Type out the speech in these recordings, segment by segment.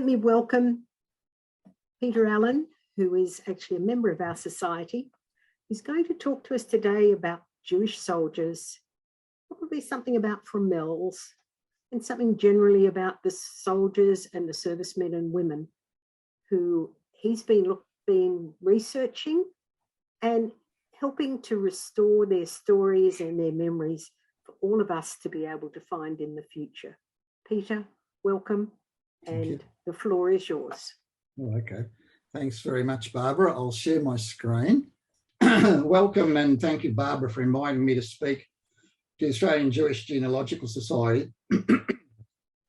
me welcome Peter Allen, who is actually a member of our society. He's going to talk to us today about Jewish soldiers, probably something about Fromelles, and something generally about the soldiers and the servicemen and women who he's been researching and helping to restore their stories and their memories for all of us to be able to find in the future. Peter, welcome, and the floor is yours. Oh, okay. Thanks very much, Barbara. I'll share my screen. Welcome and thank you, Barbara, for inviting me to speak to the Australian Jewish Genealogical Society,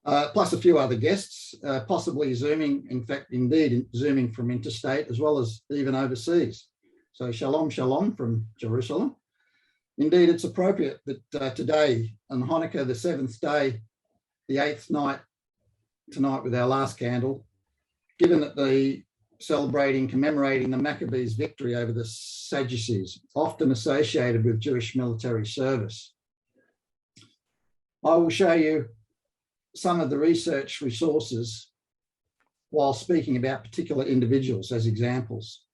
plus a few other guests, possibly Zooming, in fact, indeed, Zooming from interstate, as well as even overseas. So shalom, shalom from Jerusalem. Indeed, it's appropriate that today, on Hanukkah, the 7th day, the 8th night, tonight with our last candle, given that the commemorating the Maccabees' victory over the Sadducees, often associated with Jewish military service. I will show you some of the research resources while speaking about particular individuals as examples,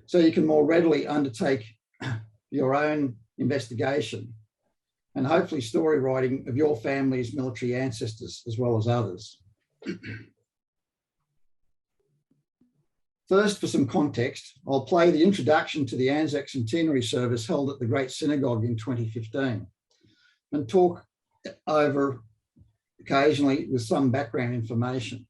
so you can more readily undertake your own investigation and hopefully story writing of your family's military ancestors as well as others. First, for some context, I'll play the introduction to the Anzac Centenary service held at the Great Synagogue in 2015 and talk over occasionally with some background information.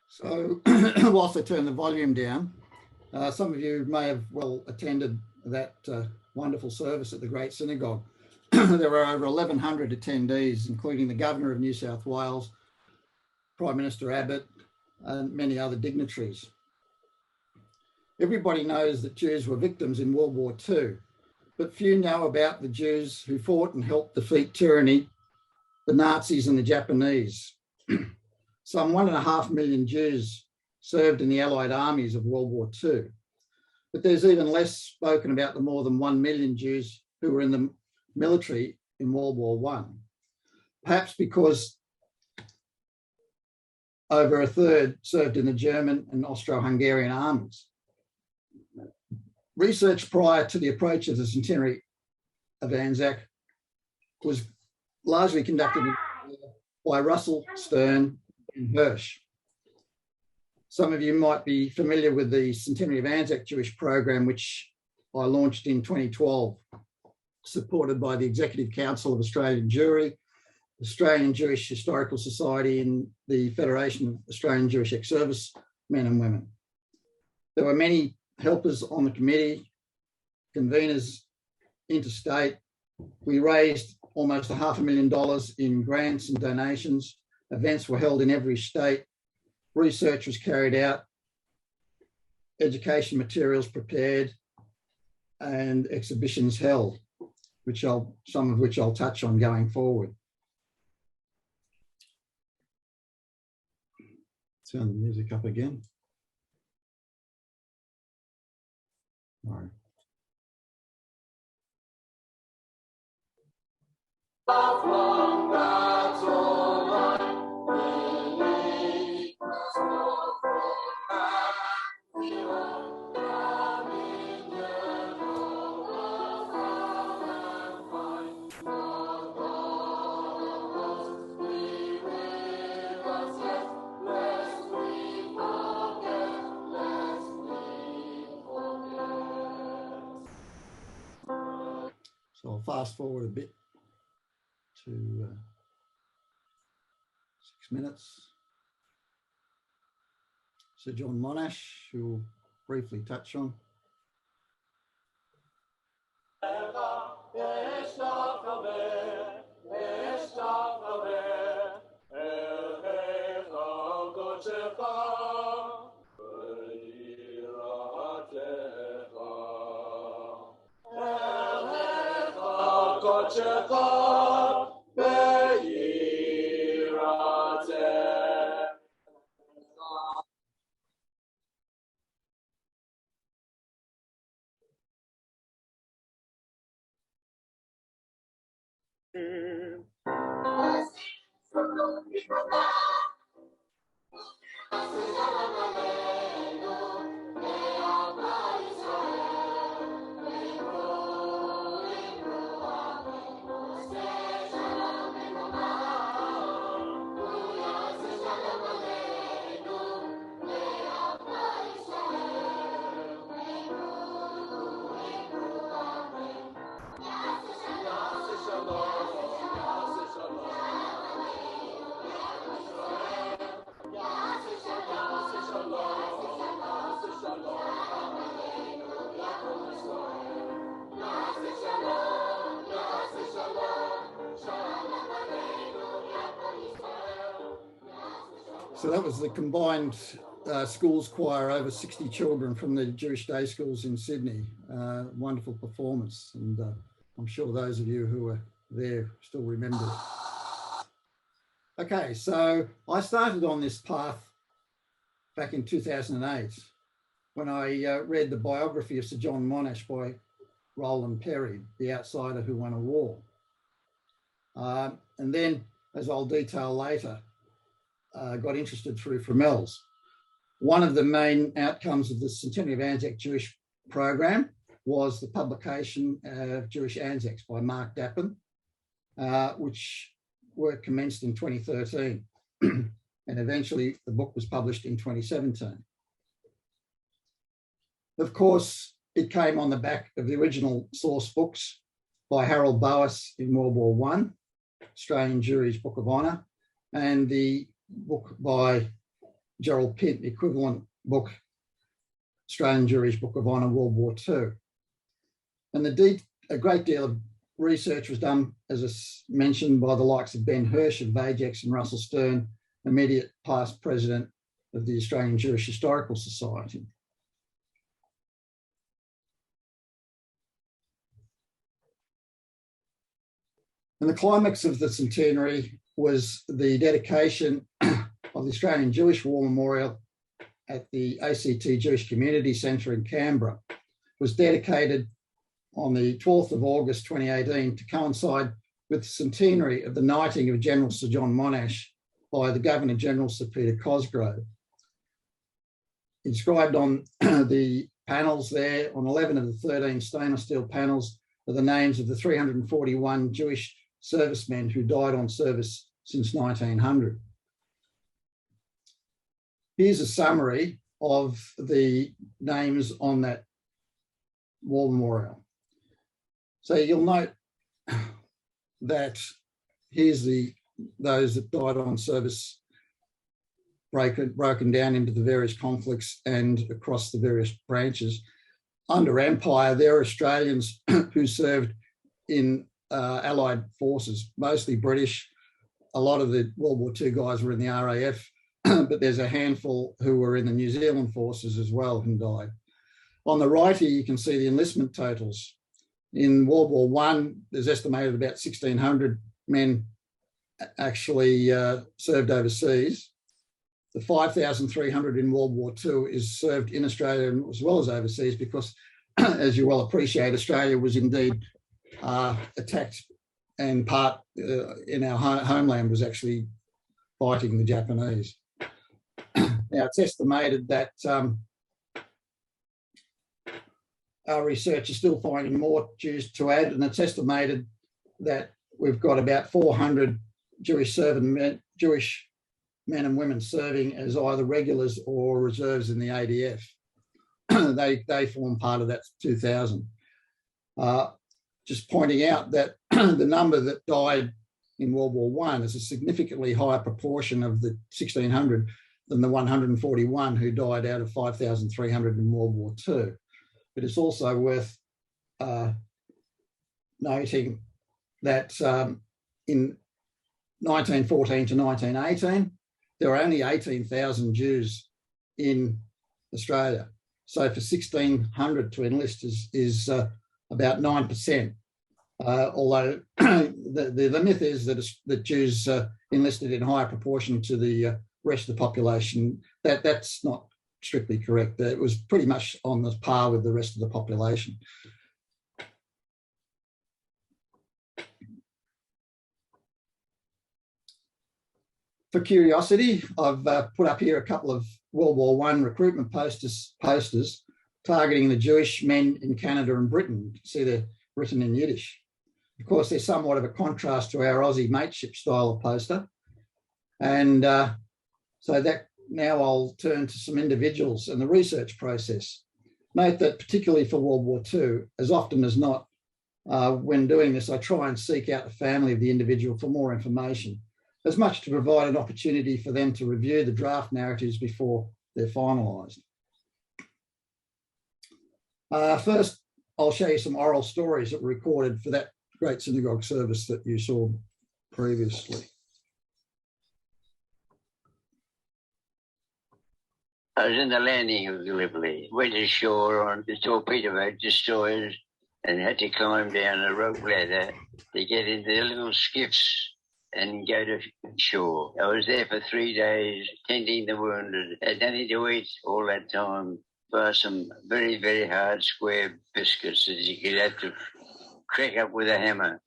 So whilst I turn the volume down, some of you may have well attended that wonderful service at the Great Synagogue. There were over 1,100 attendees, including the Governor of New South Wales, Prime Minister Abbott, and many other dignitaries. Everybody knows that Jews were victims in World War II, but few know about the Jews who fought and helped defeat tyranny, the Nazis and the Japanese. Some 1.5 million Jews served in the Allied armies of World War II, but there's even less spoken about the more than 1 million Jews who were in the military in World War I, perhaps because over a third served in the German and Austro-Hungarian armies. Research prior to the approach of the centenary of Anzac was largely conducted by Russell, Stern and Hirsch. Some of you might be familiar with the Centenary of Anzac Jewish program, which I launched in 2012, supported by the Executive Council of Australian Jewry, Australian Jewish Historical Society and the Federation of Australian Jewish Ex-Service Men and Women. There were many helpers on the committee, conveners interstate. We raised almost $500,000 in grants and donations. Events were held in every state. Research was carried out, education materials prepared, and exhibitions held, some of which I'll touch on going forward. Turn the music up again. All right. So I'll fast forward a bit to 6 minutes. Sir John Monash, who we'll briefly touch on. So that was the combined schools choir, over 60 children from the Jewish day schools in Sydney. Wonderful performance, and I'm sure those of you who were there still remember. Okay, so I started on this path back in 2008 when I read the biography of Sir John Monash by Roland Perry, The Outsider Who Won a War. And then, as I'll detail later, got interested through Fromelles. One of the main outcomes of the Centenary of Anzac Jewish program was the publication of Jewish Anzacs by Mark Dappen, which work commenced in 2013. And eventually the book was published in 2017. Of course, it came on the back of the original source books by Harold Boas in World War I, Australian Jewry's Book of Honour, and the book by Gerald Pitt, the equivalent book, Australian Jewry's Book of Honour, World War II. And a great deal of research was done, as is mentioned, by the likes of Ben Hirsch of AJGS and Russell Stern, immediate past president of the Australian Jewish Historical Society. And the climax of the centenary was the dedication of the Australian Jewish War Memorial at the ACT Jewish Community Centre in Canberra. It was dedicated on the 12th of August 2018 to coincide with the centenary of the knighting of General Sir John Monash by the Governor-General Sir Peter Cosgrove. Inscribed on the panels there, on 11 of the 13 stainless steel panels, are the names of the 341 Jewish servicemen who died on service since 1900. Here's a summary of the names on that war memorial. So you'll note that here's those that died on service broken down into the various conflicts and across the various branches. Under Empire, there are Australians who served in Allied forces, mostly British. A lot of the World War II guys were in the RAF, but there's a handful who were in the New Zealand forces as well who died. On the right here, you can see the enlistment totals. In World War I, there's estimated about 1,600 men actually served overseas. The 5,300 in World War II is served in Australia as well as overseas because, as you well appreciate, Australia was indeed attacked, and part in our homeland was actually fighting the Japanese. Now, it's estimated that our research is still finding more Jews to add, and it's estimated that we've got about 400 Jewish men and women serving as either regulars or reserves in the ADF. They form part of that 2,000. Just pointing out that the number that died in World War I is a significantly higher proportion of the 1,600 than the 141 who died out of 5,300 in World War II. But it's also worth noting that in 1914 to 1918, there were only 18,000 Jews in Australia. So for 1,600 to enlist is about 9%. Although the myth is that Jews enlisted in higher proportion to the rest of the population. That's not strictly correct. It was pretty much on the par with the rest of the population. For curiosity, I've put up here a couple of World War I recruitment posters targeting the Jewish men in Canada and Britain. You can see they're written in Yiddish. Of course, they're somewhat of a contrast to our Aussie mateship style of poster. And so that now I'll turn to some individuals and the research process. Note that particularly for World War II, as often as not, when doing this, I try and seek out the family of the individual for more information, as much to provide an opportunity for them to review the draft narratives before they're finalised. First, I'll show you some oral stories that were recorded for that great synagogue service that you saw previously. I was in the landing of Gallipoli, went ashore on the torpedo boat destroyers and had to climb down a rope ladder to get into the little skiffs and go to shore. I was there for 3 days, tending the wounded. Had nothing to eat all that time, but some very, very hard square biscuits that you could have to crack up with a hammer.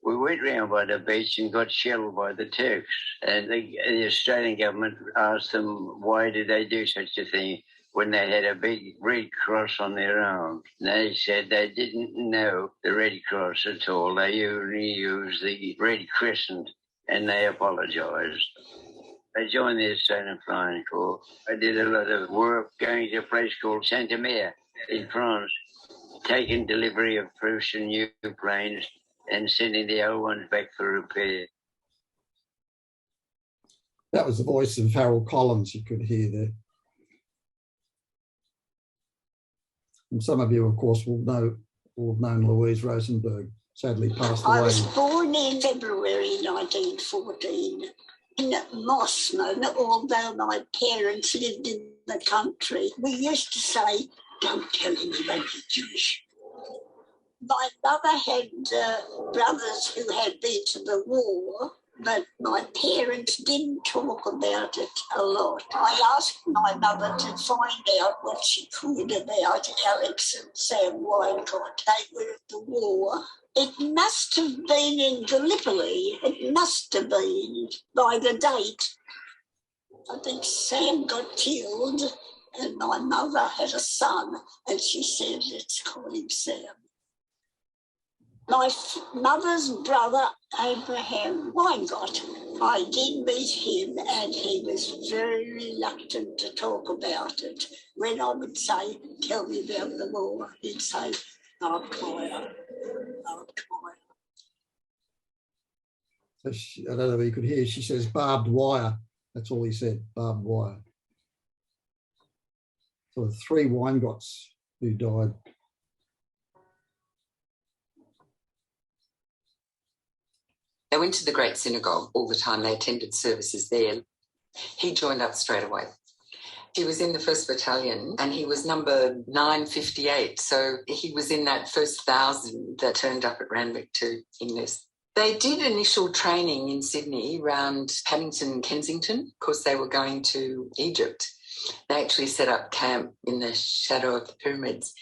We went round by the beach and got shelled by the Turks. And the Australian government asked them why did they do such a thing when they had a big Red Cross on their arm. And they said they didn't know the Red Cross at all. They only used the Red Crescent, and they apologised. I joined the Australian Flying Corps. I did a lot of work going to a place called Saint-Omer in France, taking delivery of first and new planes and sending the old ones back for repair. That was the voice of Harold Collins you could hear there. And some of you, of course, will have known Louise Rosenberg, sadly passed away. I was born in February 1914 in Mosman, although my parents lived in the country. We used to say, don't tell anyone you're Jewish. My mother had brothers who had been to the war, but my parents didn't talk about it a lot. I asked my mother to find out what she could about Alex and Sam Winecott. They were at the war. It must have been in Gallipoli. It must have been by the date. I think Sam got killed and my mother had a son and she said, let's call him Sam. My mother's brother, Abraham Winecott, I did meet him and he was very reluctant to talk about it. When I would say, tell me about the war, he'd say, I'm quiet, I'm quiet. So I don't know if you could hear, she says barbed wire. That's all he said, barbed wire. So the 3 Weingots who died. They went to the Great Synagogue all the time. They attended services there. He joined up straight away. He was in the 1st Battalion and he was number 958. So he was in that first 1,000 that turned up at Randwick to enlist. They did initial training in Sydney around Paddington, Kensington. Of course, they were going to Egypt. They actually set up camp in the shadow of the pyramids.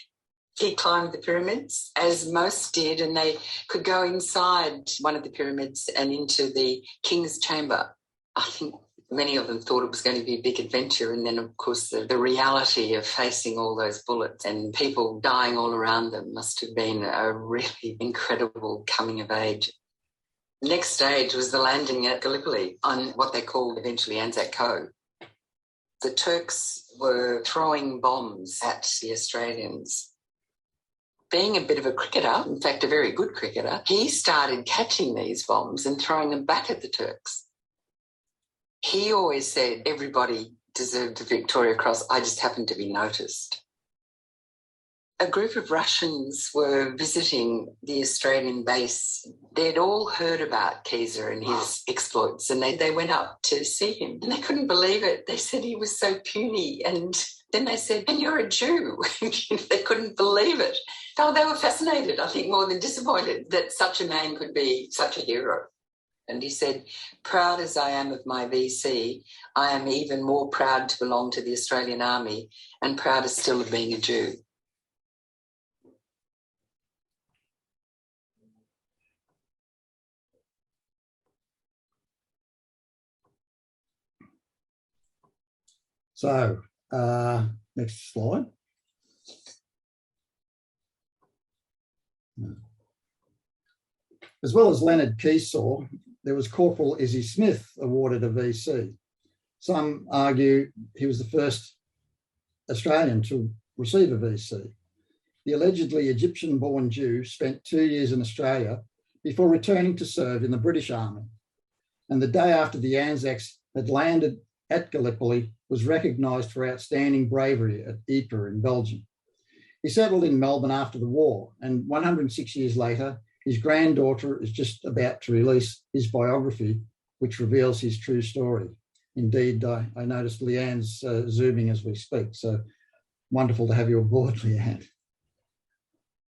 He climbed the pyramids, as most did, and they could go inside one of the pyramids and into the king's chamber. I think many of them thought it was going to be a big adventure, and then, of course, the reality of facing all those bullets and people dying all around them must have been a really incredible coming of age. The next stage was the landing at Gallipoli on what they called eventually Anzac Cove. The Turks were throwing bombs at the Australians. Being a bit of a cricketer, in fact, a very good cricketer, he started catching these bombs and throwing them back at the Turks. He always said everybody deserved the Victoria Cross, I just happened to be noticed. A group of Russians were visiting the Australian base. They'd all heard about Kaiser and his exploits, and they went up to see him. And they couldn't believe it. They said he was so puny. And then they said, and you're a Jew. They couldn't believe it. Oh, they were fascinated, I think, more than disappointed that such a man could be such a hero. And he said, proud as I am of my VC, I am even more proud to belong to the Australian Army and prouder still of being a Jew. So, next slide. As well as Leonard Keesaw, there was Corporal Izzy Smith awarded a VC. Some argue he was the first Australian to receive a VC. The allegedly Egyptian-born Jew spent 2 years in Australia before returning to serve in the British Army. And the day after the Anzacs had landed at Gallipoli, was recognised for outstanding bravery at Ypres in Belgium. He settled in Melbourne after the war, and 106 years later, his granddaughter is just about to release his biography, which reveals his true story. Indeed, I noticed Leanne's zooming as we speak, so wonderful to have you aboard, Leanne.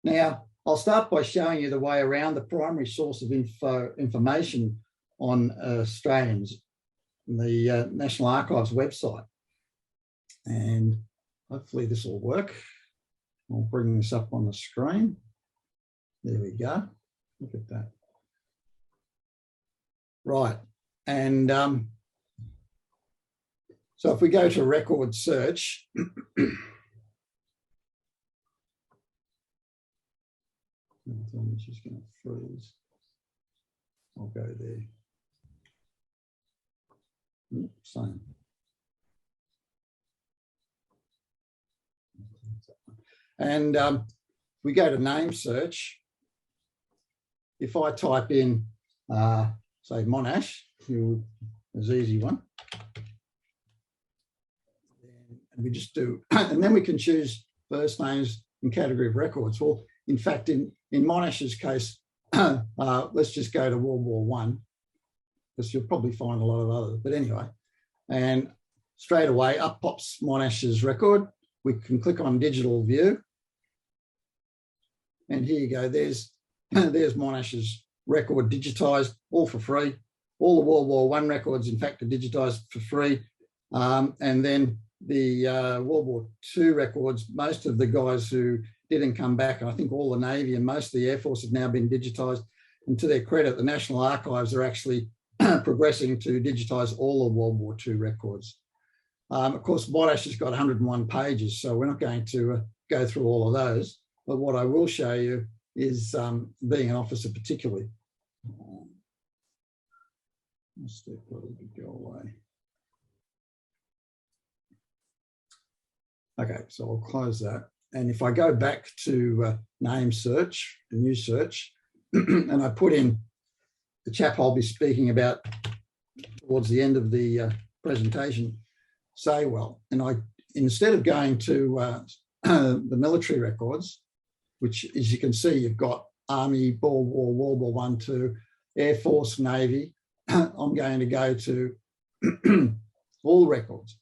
Now, I'll start by showing you the way around the primary source of information on Australians, the National Archives website. And hopefully this will work. I'll bring this up on the screen. There we go. Look at that. Right. And so if we go to record search, I'm just going to freeze. I'll go there. Same. And we go to name search. If I type in, say, Monash, who is an easy one, and we just do, and then we can choose first names and category of records. Well, in fact, in Monash's case, let's just go to World War I, because you'll probably find a lot of others. But anyway, and straight away up pops Monash's record. We can click on digital view. And here you go, there's Monash's record digitised, all for free. All the World War I records, in fact, are digitised for free. And then the World War II records, most of the guys who didn't come back, and I think all the Navy and most of the Air Force have now been digitised. And to their credit, the National Archives are actually progressing to digitise all the World War II records. Of course, Monash has got 101 pages, so we're not going to go through all of those. But what I will show you is being an officer particularly. Let's go away. Okay, so I'll close that. And if I go back to name search, a new search, and I put in the chap I'll be speaking about towards the end of the presentation, Saywell, and I, instead of going to the military records, which, as you can see, you've got Army, Boer War, World War One, Two, Air Force, Navy. I'm going to go to all records,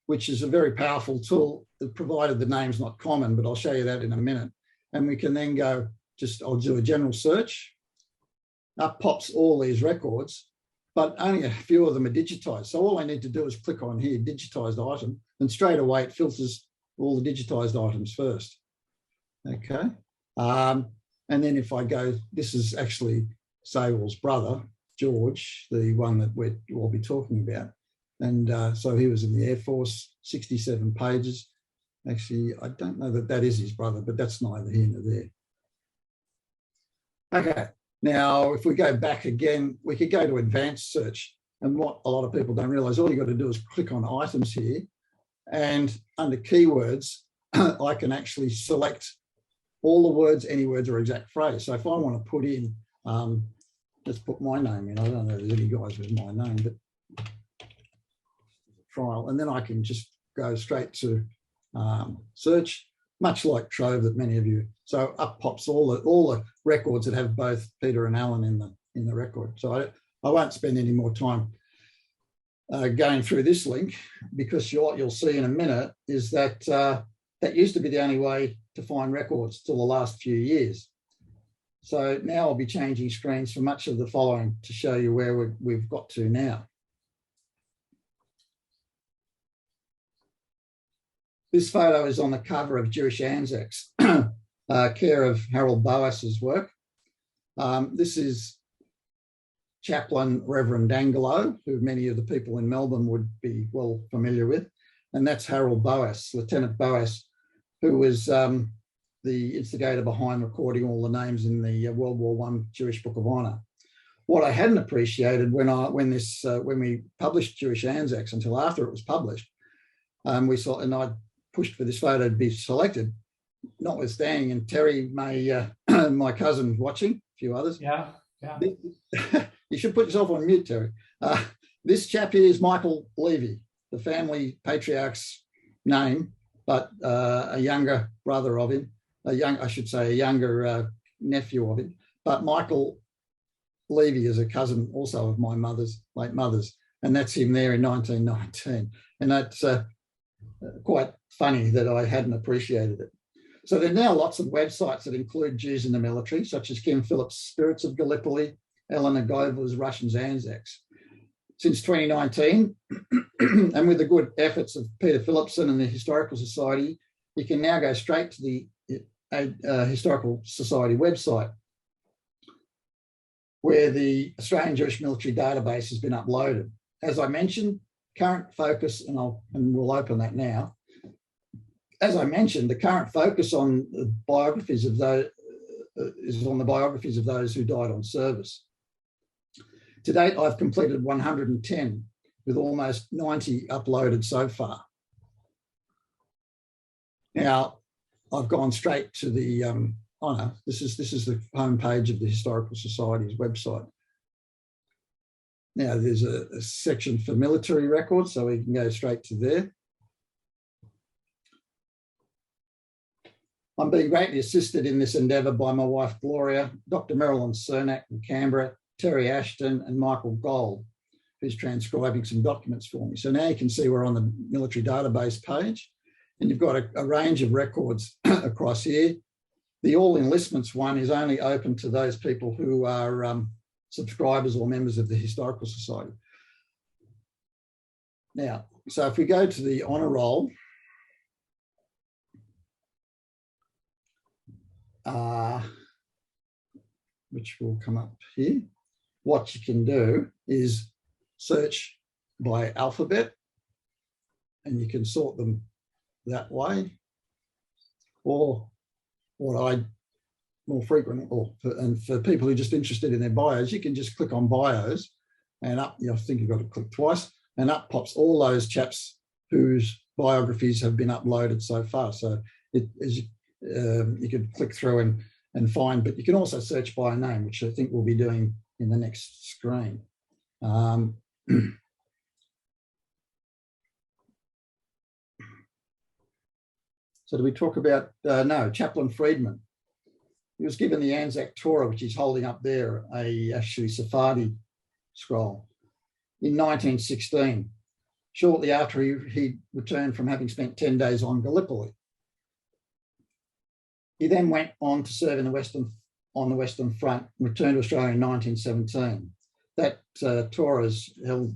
which is a very powerful tool, provided the name's not common, but I'll show you that in a minute. And we can then go, I'll do a general search. Up pops all these records, but only a few of them are digitized. So all I need to do is click on here, digitized item, and straight away it filters all the digitized items first. Okay. And then if I go, this is actually Saywell's brother, George, the one that we'll be talking about. And so he was in the Air Force, 67 pages. Actually, I don't know that is his brother, but that's neither here nor there. Okay, now if we go back again, we could go to advanced search. And what a lot of people don't realise, all you've got to do is click on items here. And under keywords, I can actually select all the words, any words or exact phrase. So if I want to put in, let's put my name in. I don't know if there's any guys with my name, but trial. And then I can just go straight to search, much like Trove that many of you. So up pops all the records that have both Peter and Alan in the record. So I won't spend any more time going through this link, because what you'll see in a minute is that that used to be the only way to find records till the last few years. So now I'll be changing screens for much of the following to show you where we've got to now. This photo is on the cover of Jewish Anzacs, care of Harold Boas's work. This is Chaplain Reverend Angelo, who many of the people in Melbourne would be well familiar with. And that's Harold Boas, Lieutenant Boas, who was the instigator behind recording all the names in the World War I Jewish Book of Honour. What I hadn't appreciated when we published Jewish Anzacs, until after it was published, we saw, and I pushed for this photo to be selected, notwithstanding, and Terry may, my cousin watching, a few others. Yeah. You should put yourself on mute, Terry. This chap here is Michael Levy, the family patriarch's name, but a younger brother of him, a younger nephew of him. But Michael Levy is a cousin also of my late mother's, and that's him there in 1919. And that's quite funny that I hadn't appreciated it. So there are now lots of websites that include Jews in the military, such as Kim Phillips' Spirits of Gallipoli, Eleanor Goebler's Russians Anzacs. Since 2019, and with the good efforts of Peter Phillipson and the Historical Society, you can now go straight to the Historical Society website, where the Australian Jewish Military Database has been uploaded. As I mentioned, current focus, and we'll open that now. As I mentioned, the current focus on the biographies of those is on the biographies of those who died on service. To date, I've completed 110, with almost 90 uploaded so far. Now, I've gone straight to the, this is the homepage of the Historical Society's website. Now, there's a section for military records, so we can go straight to there. I'm being greatly assisted in this endeavour by my wife, Gloria, Dr. Marilyn Cernak from Canberra, Terry Ashton and Michael Gold, who's transcribing some documents for me. So now you can see we're on the military database page, and you've got a range of records across here. The all enlistments one is only open to those people who are subscribers or members of the Historical Society. Now, so if we go to the honour roll, which will come up here, what you can do is search by alphabet, and you can sort them that way. Or what I more frequently, and for people who are just interested in their bios, you can just click on bios, and up, I think you've got to click twice, and up pops all those chaps whose biographies have been uploaded so far. So you could click through and find, but you can also search by name, which I think we'll be doing in the next screen. So do we talk about, no, Chaplain Friedman. He was given the Anzac Torah, which he's holding up there, actually Sephardi scroll, in 1916, shortly after he returned from having spent 10 days on Gallipoli. He then went on to serve on the Western Front, returned to Australia in 1917. That Torah is held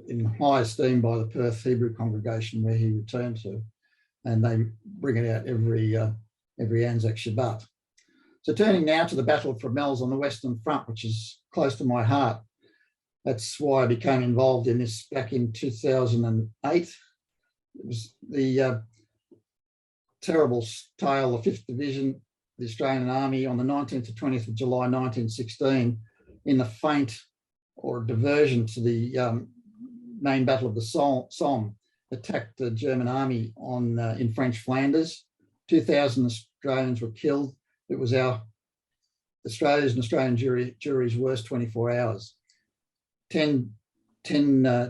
in high esteem by the Perth Hebrew congregation where he returned to, and they bring it out every Anzac Shabbat. So turning now to the Battle of Fromelles on the Western Front, which is close to my heart. That's why I became involved in this back in 2008. It was the terrible tale of 5th Division, the Australian Army, on the 19th to 20th of July 1916, in the feint or diversion to the main battle of the Somme, attacked the German army in French Flanders. 2,000 Australians were killed. It was Australia's and Australian jury's worst 24 hours. 10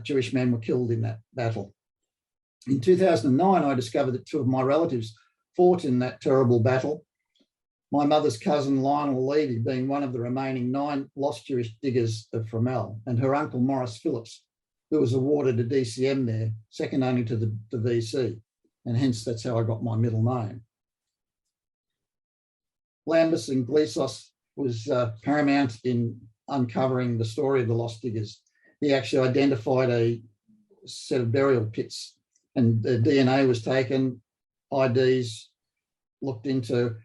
Jewish men were killed in that battle. In 2009, I discovered that 2 of my relatives fought in that terrible battle. My mother's cousin, Lionel Levy, being one of the remaining 9 lost Jewish diggers of Fromelles, and her uncle, Maurice Phillips, who was awarded a DCM there, second only to the VC, and hence that's how I got my middle name. Lambus and Gleesos was paramount in uncovering the story of the lost diggers. He actually identified a set of burial pits, and the DNA was taken, IDs looked into,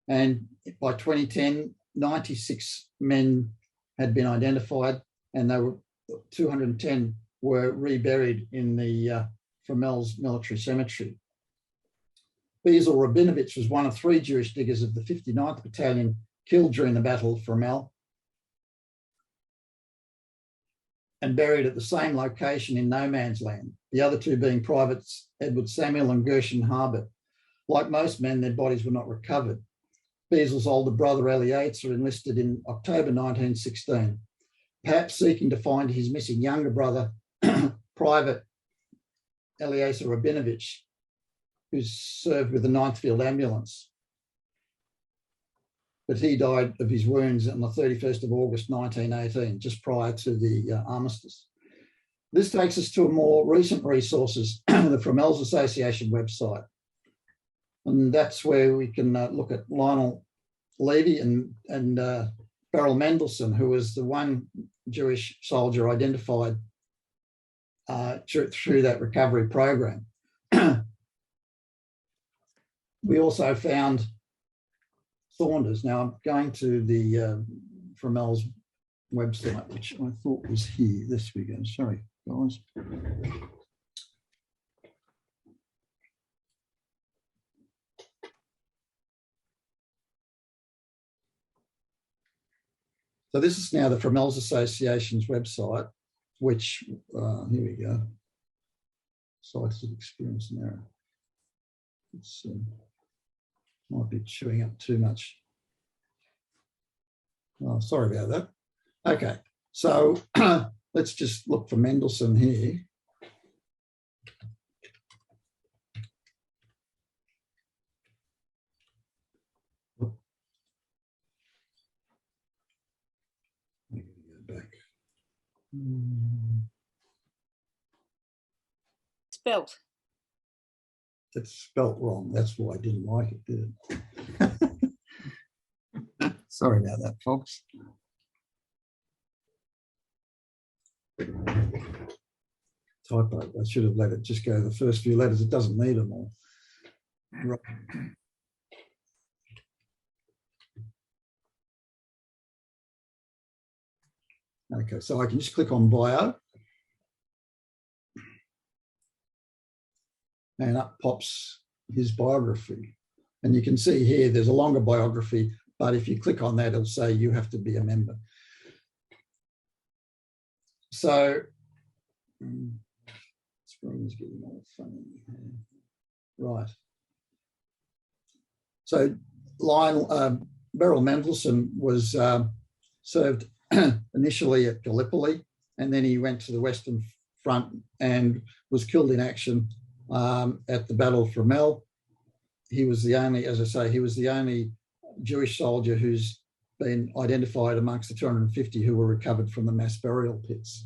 and by 2010, 96 men had been identified, and 210 were reburied in the Fromelles Military Cemetery. Bezel Rabinovich was one of 3 Jewish diggers of the 59th Battalion killed during the Battle of Fromelles and buried at the same location in no man's land, the other 2 being Privates Edward Samuel and Gershon Harbert. Like most men, their bodies were not recovered. Bezel's older brother Eliezer enlisted in October 1916, perhaps seeking to find his missing younger brother, Private Eliezer Rabinovich, who served with the 9th Field Ambulance. But he died of his wounds on the 31st of August 1918, just prior to the armistice. This takes us to a more recent resources, the Fromelles Association website. And that's where we can look at Lionel Levy and Beryl Mendelsohn, who was the one Jewish soldier identified through that recovery program. We also found Saunders. Now I'm going to the Fromelles website, which I thought was here. This we go. Sorry, guys. So this is now the Fromelles Association's website, which, here we go, sites of experience and error. It's might be chewing up too much. Oh, sorry about that. Okay, so let's just look for Mendelsohn here. Spelt. It's spelt wrong. That's why I didn't like it, did it? Sorry about that, folks. Typo. I should have let it just go the first few letters. It doesn't need them all. Right. Okay, so I can just click on bio. And up pops his biography. And you can see here, there's a longer biography, but if you click on that, it'll say you have to be a member. So, screen's getting all funny. Right. So, Beryl Mendelssohn was served initially at Gallipoli, and then he went to the Western Front and was killed in action at the Battle of Fromelles. He was the only, as I say, he was the only Jewish soldier who's been identified amongst the 250 who were recovered from the mass burial pits.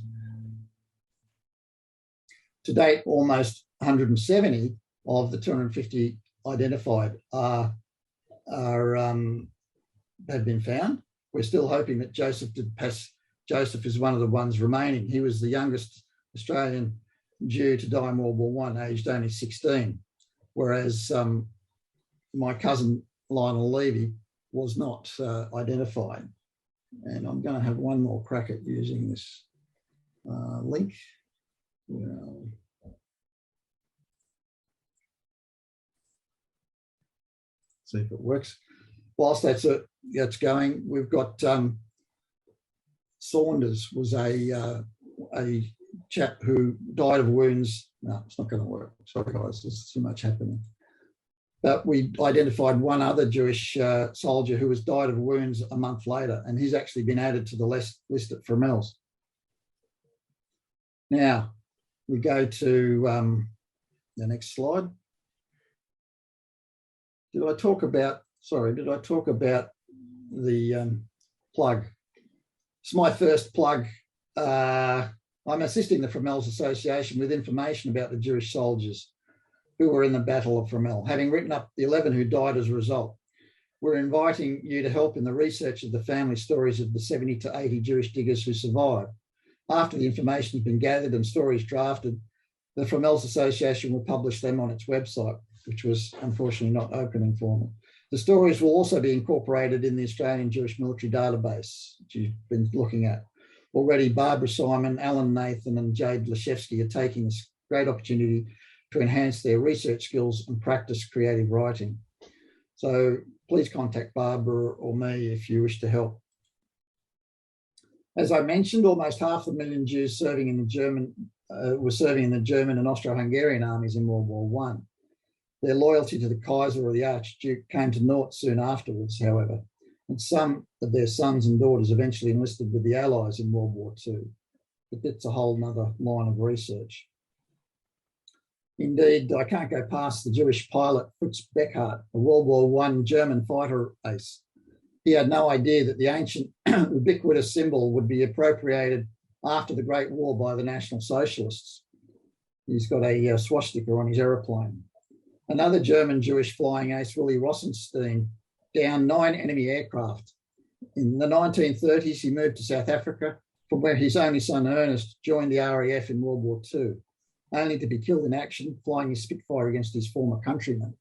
To date, almost 170 of the 250 identified have been found. We're still hoping that Joseph is one of the ones remaining. He was the youngest Australian Jew to die in World War I, aged only 16, whereas my cousin Lionel Levy was not identified. And I'm going to have one more crack at using this link. Well, see if it works. Whilst that's going, we've got Saunders was a chap who died of wounds. No, it's not going to work. Sorry, guys, there's too much happening. But we identified one other Jewish soldier who died of wounds a month later, and he's actually been added to the list at Fromelles. Now, we go to the next slide. Did I talk about the plug? It's my first plug. I'm assisting the Fromelles Association with information about the Jewish soldiers who were in the Battle of Fromelles, having written up the 11 who died as a result. We're inviting you to help in the research of the family stories of the 70 to 80 Jewish diggers who survived. After the information has been gathered and stories drafted, the Fromelles Association will publish them on its website, which was unfortunately not opening for me. The stories will also be incorporated in the Australian Jewish Military Database, which you've been looking at. Already, Barbara Simon, Alan Nathan and Jade Lashevsky are taking this great opportunity to enhance their research skills and practice creative writing. So please contact Barbara or me if you wish to help. As I mentioned, almost 500,000 Jews were serving in the German and Austro-Hungarian armies in World War I. Their loyalty to the Kaiser or the Archduke came to naught soon afterwards, however, and some of their sons and daughters eventually enlisted with the Allies in World War II. But that's a whole nother line of research. Indeed, I can't go past the Jewish pilot Fritz Beckhardt, a World War I German fighter ace. He had no idea that the ancient ubiquitous symbol would be appropriated after the Great War by the National Socialists. He's got a swastika on his aeroplane. Another German Jewish flying ace, Willy Rosenstein, downed 9 enemy aircraft. In the 1930s, he moved to South Africa, from where his only son Ernest joined the RAF in World War II, only to be killed in action, flying his Spitfire against his former countrymen.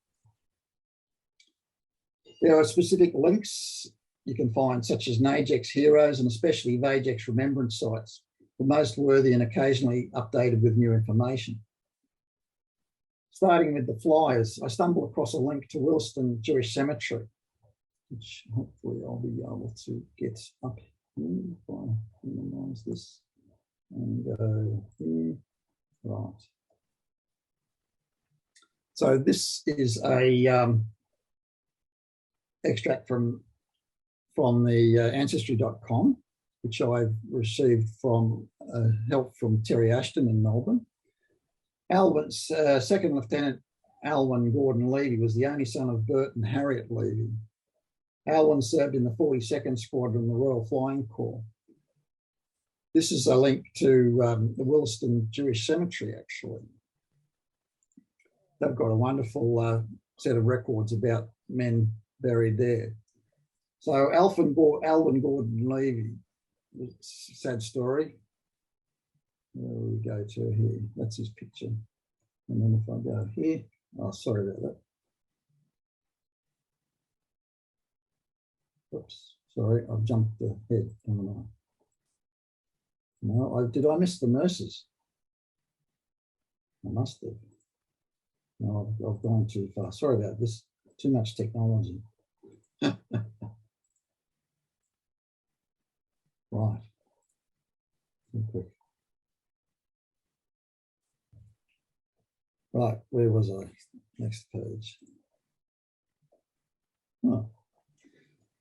There are specific links you can find, such as AJGS heroes and especially AJGS remembrance sites, the most worthy and occasionally updated with new information. Starting with the flyers, I stumbled across a link to Wilston Jewish Cemetery, which hopefully I'll be able to get up here if I minimize this and go here. Right. So this is a extract from the ancestry.com, which I've received from help from Terry Ashton in Melbourne. Alwyn's Second Lieutenant Alwyn Gordon Levy was the only son of Bert and Harriet Levy. Alwyn served in the 42nd Squadron, the Royal Flying Corps. This is a link to the Wilston Jewish Cemetery, actually. They've got a wonderful set of records about men buried there. So Alwyn Gordon Levy, sad story. There we go to here. That's his picture. And then if I go here, oh, sorry about that. Oops, sorry, I've jumped ahead, haven't I? No, did I miss the nurses? I must have. No, I've gone too far. Sorry about this. Too much technology. Right. Too quick. Right, where was I? Next page. Oh.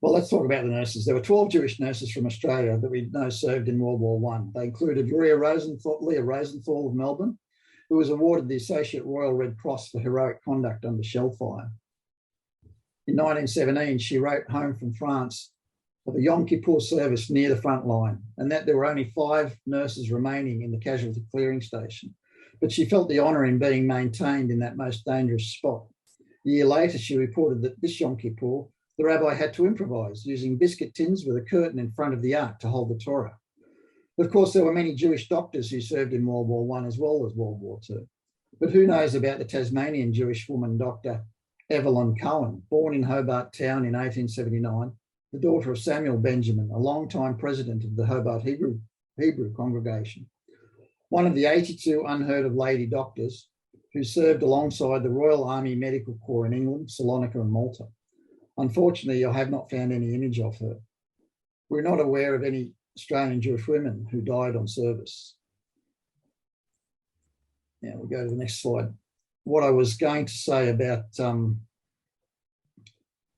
Well, let's talk about the nurses. There were 12 Jewish nurses from Australia that we know served in World War I. They included Leah Rosenthal of Melbourne, who was awarded the Associate Royal Red Cross for heroic conduct under shell fire. In 1917, she wrote home from France of a Yom Kippur service near the front line, and that there were only 5 nurses remaining in the casualty clearing station. But she felt the honour in being maintained in that most dangerous spot. A year later, she reported that this Yom Kippur, the rabbi had to improvise, using biscuit tins with a curtain in front of the ark to hold the Torah. Of course, there were many Jewish doctors who served in World War I as well as World War II. But who knows about the Tasmanian Jewish woman, Dr. Evelyn Cohen, born in Hobart Town in 1879, the daughter of Samuel Benjamin, a long-time president of the Hobart Hebrew congregation. One of the 82 unheard of lady doctors who served alongside the Royal Army Medical Corps in England, Salonika and Malta. Unfortunately, I have not found any image of her. We're not aware of any Australian Jewish women who died on service. Now we'll go to the next slide. What I was going to say about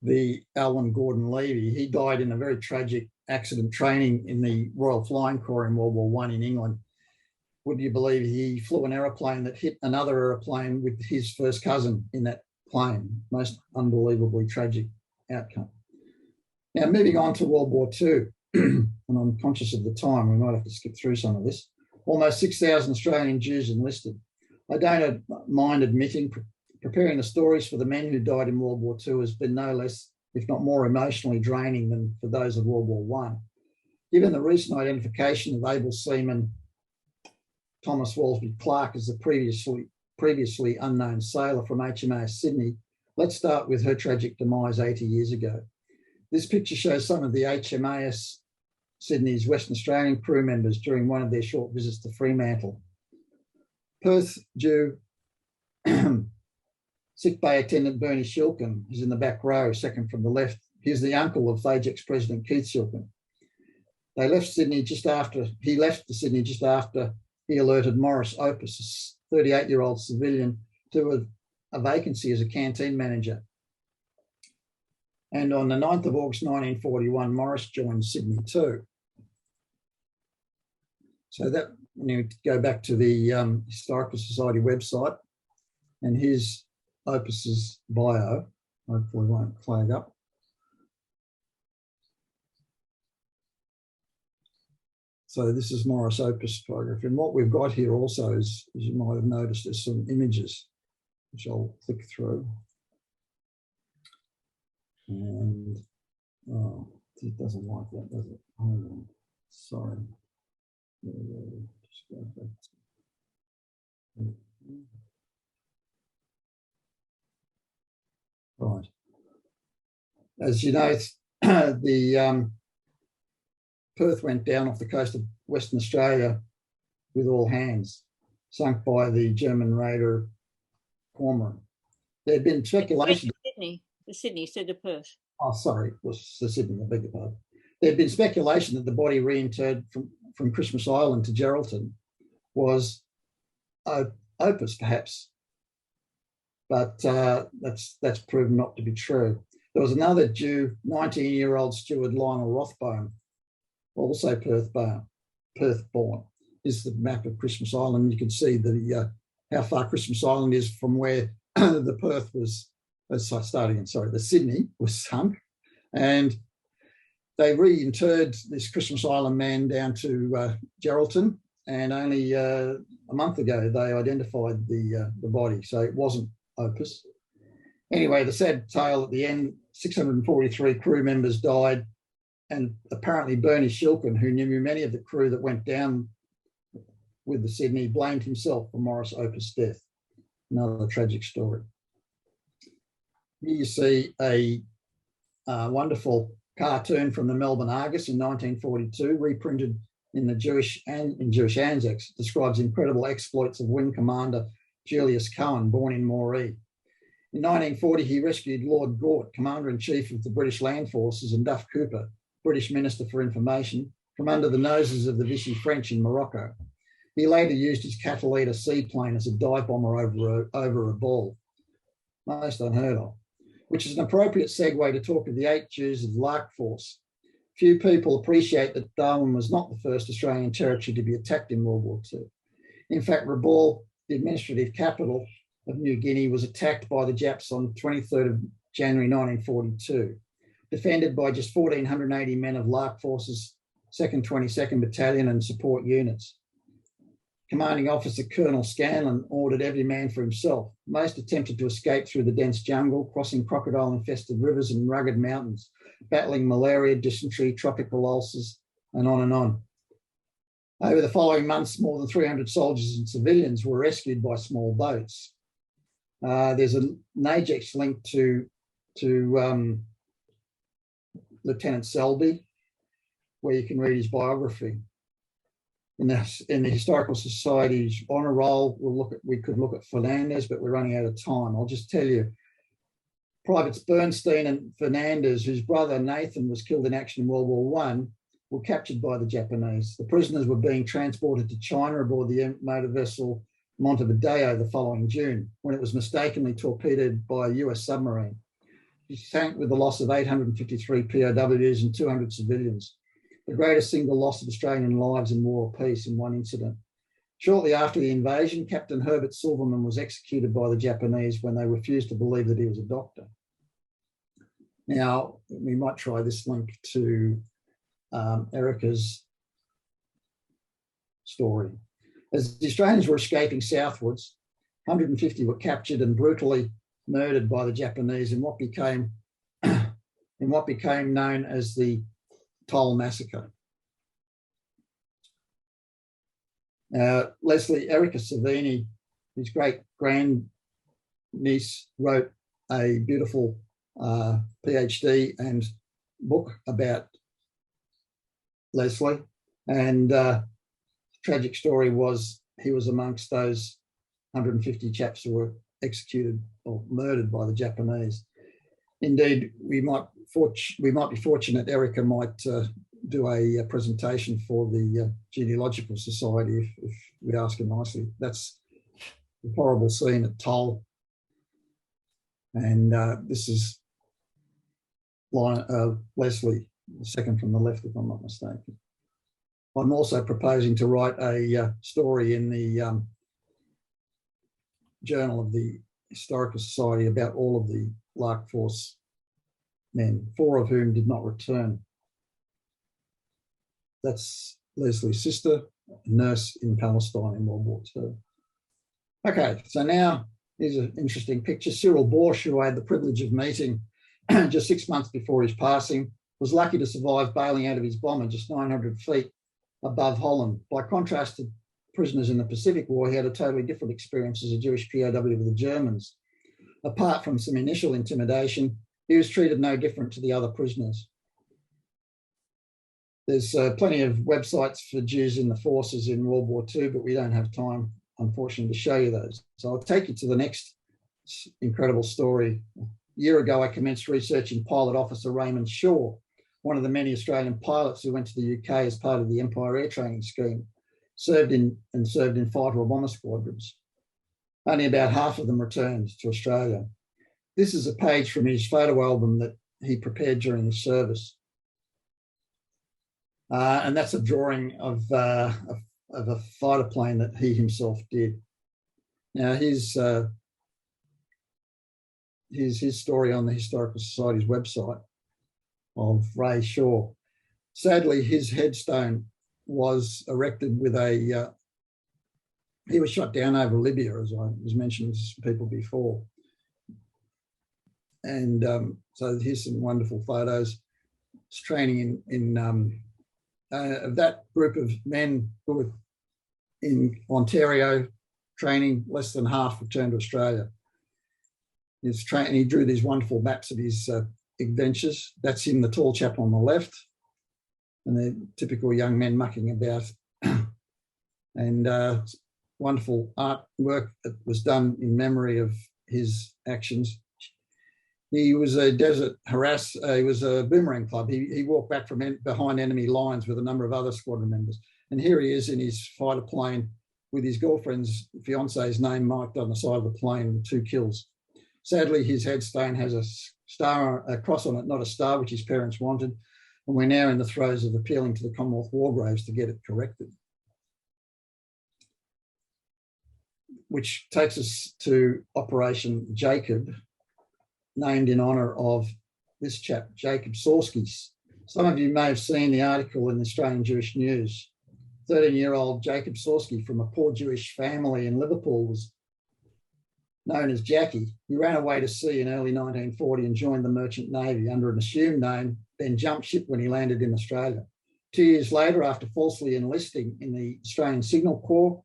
the Alwyn Gordon Levy, he died in a very tragic accident training in the Royal Flying Corps in World War I in England. Would you believe he flew an aeroplane that hit another aeroplane with his first cousin in that plane? Most unbelievably tragic outcome. Now, moving on to World War II, and I'm conscious of the time, we might have to skip through some of this. Almost 6,000 Australian Jews enlisted. I don't mind admitting preparing the stories for the men who died in World War II has been no less, if not more emotionally draining than for those of World War I. Given the recent identification of able seaman Thomas Walsby Clark as the previously unknown sailor from HMAS Sydney, let's start with her tragic demise 80 years ago. This picture shows some of the HMAS Sydney's Western Australian crew members during one of their short visits to Fremantle. Perth Jew sick bay attendant Bernie Shilkin is in the back row, second from the left. He's the uncle of AJGS President Keith Shilkin. He left Sydney just after he alerted Morris Opus, a 38-year-old civilian, to a vacancy as a canteen manager. And on the 9th of August 1941, Morris joined Sydney too. So that, when you go back to the Historical Society website, and his Opus's bio, hopefully won't flag up. So this is Morris Opus photography. And what we've got here also is, as you might have noticed, there's some images, which I'll click through. And, oh, it doesn't like that, does it? Hold on, sorry. Just go back to... Right. As you know, the Perth went down off the coast of Western Australia with all hands, sunk by the German raider Cormoran. There had been speculation. The Sydney, said the Perth. Oh, sorry, it was the Sydney, I beg your pardon. There had been speculation that the body reinterred from Christmas Island to Geraldton was Opus, perhaps. But that's proven not to be true. There was another Jew, 19-year-old steward Lionel Rothbone, also Perth born. This is the map of Christmas Island. You can see how far Christmas Island is from where the Perth was, the Sydney was sunk. And they reinterred this Christmas Island man down to Geraldton, and only a month ago they identified the body, so it wasn't Opus. Anyway, the sad tale at the end, 643 crew members died, and apparently Bernie Shilkin, who knew many of the crew that went down with the Sydney, blamed himself for Morris Opus' death. Another tragic story. Here you see a wonderful cartoon from the Melbourne Argus in 1942, reprinted in the Jewish Anzacs. It describes incredible exploits of Wing Commander Julius Cohen, born in Moree. In 1940, he rescued Lord Gort, Commander-in-Chief of the British Land Forces, and Duff Cooper, British Minister for Information, from under the noses of the Vichy French in Morocco. He later used his Catalina seaplane as a dive bomber over a ball. Most unheard of, which is an appropriate segue to talk of the 8 Jews of the Lark Force. Few people appreciate that Darwin was not the first Australian territory to be attacked in World War II. In fact, Rabaul, the administrative capital of New Guinea, was attacked by the Japs on 23rd of January 1942, defended by just 1,480 men of Lark Force's 2nd 22nd Battalion and support units. Commanding officer Colonel Scanlon ordered every man for himself. Most attempted to escape through the dense jungle, crossing crocodile-infested rivers and rugged mountains, battling malaria, dysentery, tropical ulcers, and on and on. Over the following months, more than 300 soldiers and civilians were rescued by small boats. There's an AJGS link to Lieutenant Selby, where you can read his biography. In the Historical Society's honour roll, we could look at Fernandez, but we're running out of time. I'll just tell you, Privates Bernstein and Fernandez, whose brother Nathan was killed in action in World War I, were captured by the Japanese. The prisoners were being transported to China aboard the motor vessel Montevideo the following June, when it was mistakenly torpedoed by a US submarine. It sank with the loss of 853 POWs and 200 civilians, the greatest single loss of Australian lives in war or peace in one incident. Shortly after the invasion, Captain Herbert Silverman was executed by the Japanese when they refused to believe that he was a doctor. Now, we might try this link to Erica's story. As the Australians were escaping southwards, 150 were captured and brutally murdered by the Japanese in what became known as the Toll Massacre. Erica Savini, his great-grand-niece, wrote a beautiful PhD and book about Leslie, and tragic story was he was amongst those 150 chaps who were executed or murdered by the Japanese. Indeed, we might be fortunate Erica might do a presentation for the Genealogical Society if we ask her nicely. That's the horrible scene at Toll. And this is Leslie, the second from the left, if I'm not mistaken. I'm also proposing to write a story in the Journal of the Historical Society about all of the Lark Force men, 4 of whom did not return. That's Leslie's sister, a nurse in Palestine in World War II. Okay, so now here's an interesting picture. Cyril Borsch, who I had the privilege of meeting just 6 months before his passing, was lucky to survive bailing out of his bomber just 900 feet above Holland. By contrast to prisoners in the Pacific War, he had a totally different experience as a Jewish POW with the Germans. Apart from some initial intimidation, he was treated no different to the other prisoners. There's plenty of websites for Jews in the forces in World War II, but we don't have time, unfortunately, to show you those. So I'll take you to the next incredible story. A year ago, I commenced researching Pilot Officer Raymond Shaw, one of the many Australian pilots who went to the UK as part of the Empire Air Training Scheme, served in fighter or bomber squadrons. Only about half of them returned to Australia. This is a page from his photo album that he prepared during the service. And that's a drawing of a fighter plane that he himself did. Now, his story on the Historical Society's website of Ray Shaw. Sadly, his headstone was erected with he was shot down over Libya, as I was mentioning to some people before. And so here's some wonderful photos. It's training of that group of men who were in Ontario training, less than half returned to Australia. He drew these wonderful maps of his adventures. That's him, the tall chap on the left, and the typical young men mucking about. And wonderful artwork that was done in memory of his actions. He was a desert he was a boomerang club. He walked back from behind enemy lines with a number of other squadron members. And here he is in his fighter plane with his girlfriend's fiance's name marked on the side of the plane with 2 kills. Sadly, his headstone has a cross on it, not a star, which his parents wanted, and we're now in the throes of appealing to the Commonwealth War Graves to get it corrected. Which takes us to Operation Jacob, named in honour of this chap, Jacob Sorsky. Some of you may have seen the article in the Australian Jewish News. 13-year-old Jacob Sorsky from a poor Jewish family in Liverpool was known as Jackie. He ran away to sea in early 1940 and joined the Merchant Navy under an assumed name, then jumped ship when he landed in Australia. 2 years later, after falsely enlisting in the Australian Signal Corps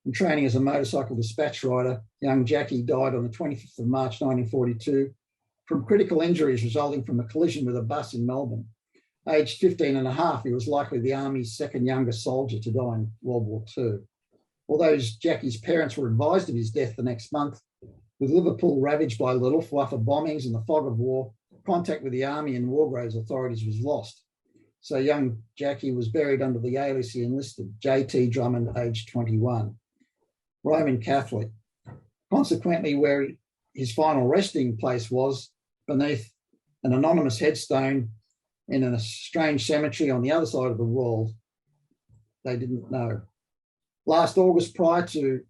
and training as a motorcycle dispatch rider, young Jackie died on the 25th of March 1942 from critical injuries resulting from a collision with a bus in Melbourne. Aged 15 and a half, he was likely the Army's second youngest soldier to die in World War II. Although Jackie's parents were advised of his death the next month, with Liverpool ravaged by Luftwaffe bombings and the fog of war, contact with the Army and War Graves authorities was lost. So young Jackie was buried under the alias he enlisted, J.T. Drummond, aged 21, Roman Catholic. Consequently, where his final resting place was beneath an anonymous headstone in a strange cemetery on the other side of the world, they didn't know. Last August, prior to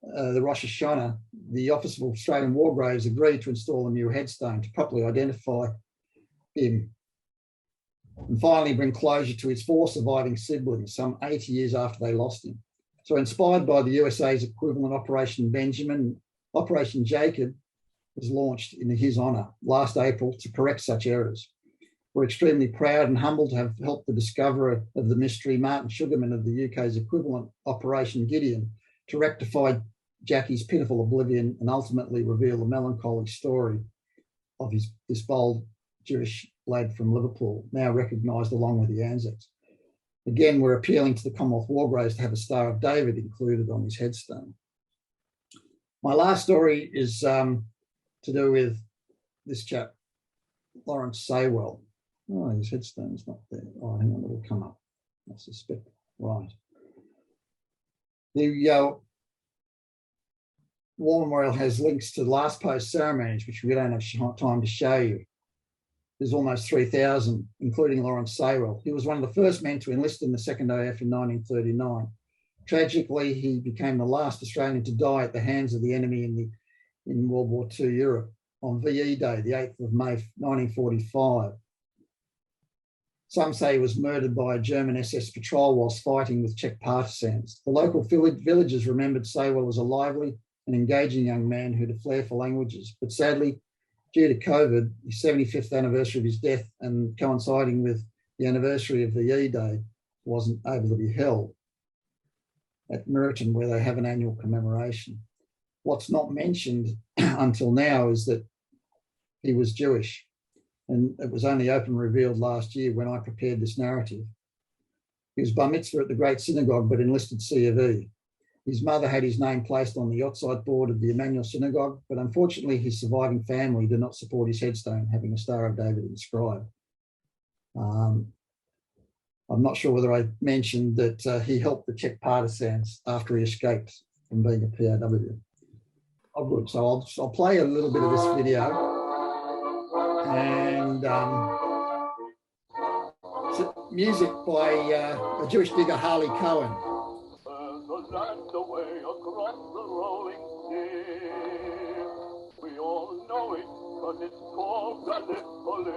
the Rosh Hashanah, the Office of Australian War Graves agreed to install a new headstone to properly identify him and finally bring closure to his 4 surviving siblings some 80 years after they lost him. So inspired by the USA's equivalent Operation Benjamin, Operation Jacob was launched in his honour last April to correct such errors. We're extremely proud and humbled to have helped the discoverer of the mystery, Martin Sugarman of the UK's equivalent Operation Gideon, to rectify Jackie's pitiful oblivion and ultimately reveal the melancholy story of this bold Jewish lad from Liverpool, now recognised along with the Anzacs. Again, we're appealing to the Commonwealth War Graves to have a Star of David included on his headstone. My last story is to do with this chap, Lawrence Saywell. Oh, his headstone's not there. Oh, hang on, it'll come up, I suspect. Right. The War Memorial has links to last post ceremonies, which we don't have time to show you. There's almost 3,000, including Lawrence Saywell. He was one of the first men to enlist in the 2nd AF in 1939. Tragically, he became the last Australian to die at the hands of the enemy in World War II Europe on VE Day, the 8th of May 1945. Some say he was murdered by a German SS patrol whilst fighting with Czech partisans. The local villagers remembered Saywell as a lively and engaging young man who had a flair for languages, but sadly, due to COVID, his 75th anniversary of his death and coinciding with the anniversary of VE Day wasn't able to be held at Meriton, where they have an annual commemoration. What's not mentioned until now is that he was Jewish, and it was only openly revealed last year when I prepared this narrative. He was bar mitzvah at the Great Synagogue, but enlisted C of E. His mother had his name placed on the Yahrzeit board of the Emmanuel Synagogue, but unfortunately his surviving family did not support his headstone, having a Star of David inscribed. I'm not sure whether I mentioned that he helped the Czech partisans after he escaped from being a POW. Oh, good. So I'll play a little bit of this video. And music by a Jewish digger, Harley Cohen. There's a land away across the rolling sea. We all know it, but it's called Gallipoli.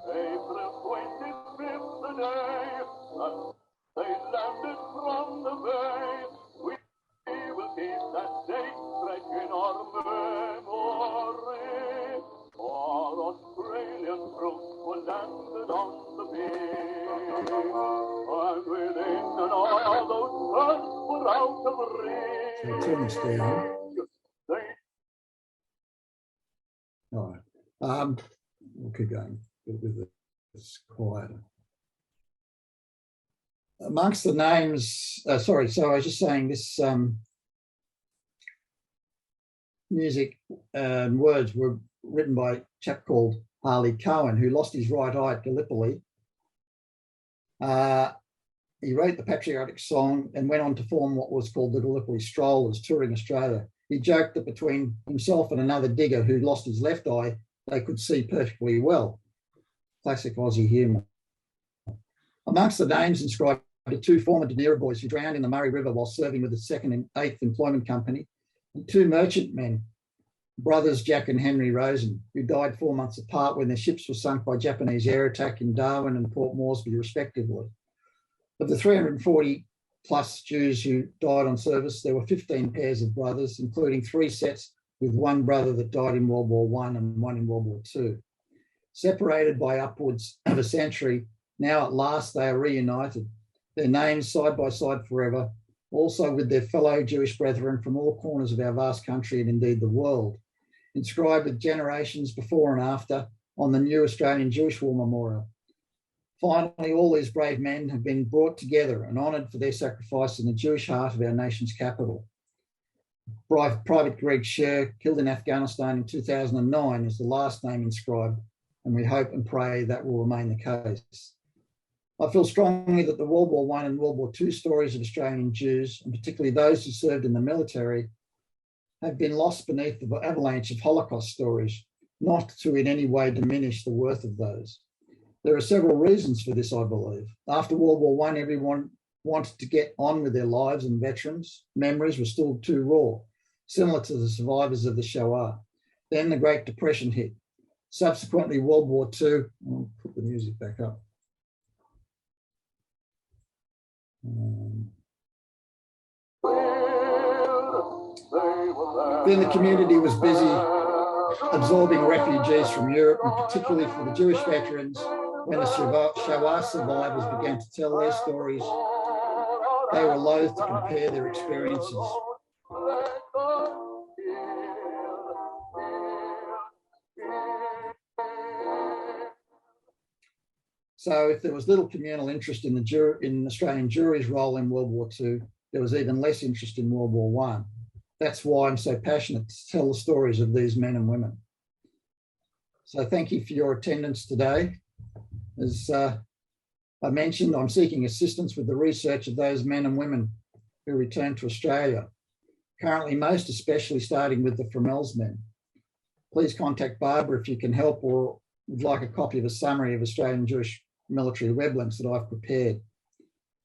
April 25th, the day that they landed from the bay. We will keep that date fresh in our memory. Our Australian troops were landed on the beach, and within an hour those guns were out of reach. So turn this down. All right. We'll keep going with this quieter. Amongst the names, so I was just saying this music and words were written by a chap called Harley Cohen, who lost his right eye at Gallipoli. He wrote the patriotic song and went on to form what was called the Gallipoli Strollers, touring Australia. He joked that between himself and another digger who lost his left eye, they could see perfectly well. Classic Aussie humour. Amongst the names inscribed are 2 former De Niro boys who drowned in the Murray River while serving with the 2nd and 8th Employment Company, and 2 merchantmen, brothers Jack and Henry Rosen, who died 4 months apart when their ships were sunk by Japanese air attack in Darwin and Port Moresby, respectively. Of the 340 plus Jews who died on service, there were 15 pairs of brothers, including 3 sets with 1 brother that died in World War I and 1 in World War II. Separated by upwards of a century, now at last they are reunited, their names side by side forever, also with their fellow Jewish brethren from all corners of our vast country and indeed the world, inscribed with generations before and after on the new Australian Jewish War Memorial. Finally, all these brave men have been brought together and honoured for their sacrifice in the Jewish heart of our nation's capital. Private Greg Sher, killed in Afghanistan in 2009, is the last name inscribed, and we hope and pray that will remain the case. I feel strongly that the World War I and World War II stories of Australian Jews, and particularly those who served in the military, have been lost beneath the avalanche of Holocaust stories, not to in any way diminish the worth of those. There are several reasons for this, I believe. After World War I, everyone wanted to get on with their lives, and veterans' memories were still too raw, similar to the survivors of the Shoah. Then the Great Depression hit. Subsequently, World War II, I'll put the music back up. Then the community was busy absorbing refugees from Europe, and particularly for the Jewish veterans. When the Shoah survivors began to tell their stories, they were loath to compare their experiences. So if there was little communal interest in Australian Jewry's role in World War II, there was even less interest in World War I. That's why I'm so passionate to tell the stories of these men and women. So thank you for your attendance today. As I mentioned, I'm seeking assistance with the research of those men and women who returned to Australia, currently most especially starting with the Fromelles men. Please contact Barbara if you can help or would like a copy of a summary of Australian Jewish military web links that I've prepared.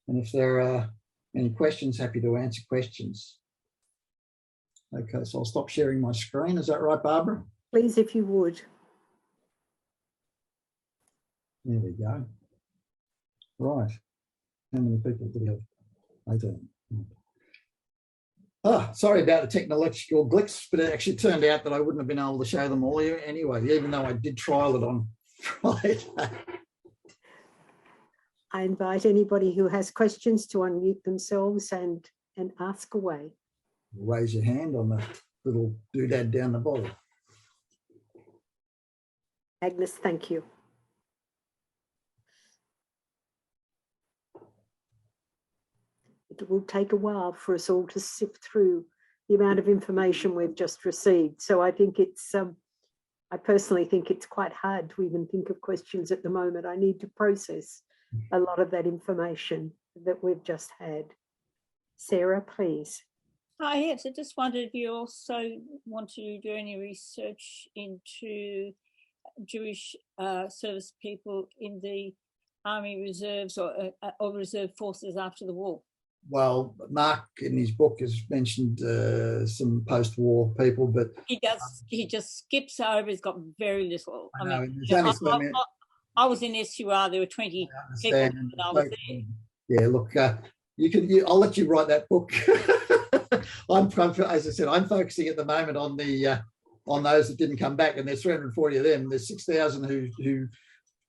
And if there are any questions, happy to answer questions. Okay, so I'll stop sharing my screen. Is that right, Barbara? Please, if you would. There we go. Right. How many people do we have? 18. Oh, sorry about the technological glitch, but it actually turned out that I wouldn't have been able to show them all anyway, even though I did trial it on Friday. I invite anybody who has questions to unmute themselves and ask away. Raise your hand on the little doodad down the bottom. Agnes, thank you. It will take a while for us all to sift through the amount of information we've just received. So I think it's, I personally think it's quite hard to even think of questions at the moment. I need to process a lot of that information that we've just had. Sarah, please. Hi, yes, I just wondered if you also want to do any research into Jewish service people in the Army Reserves or Reserve Forces after the war. Well, Mark in his book has mentioned some post-war people, but he just skips over. He's got very little. I was in SUR. There were 20 people when I was there. Yeah, look, I'll let you write that book. As I said, I'm focusing at the moment on the on those that didn't come back, and there's 340 of them. There's 6,000 who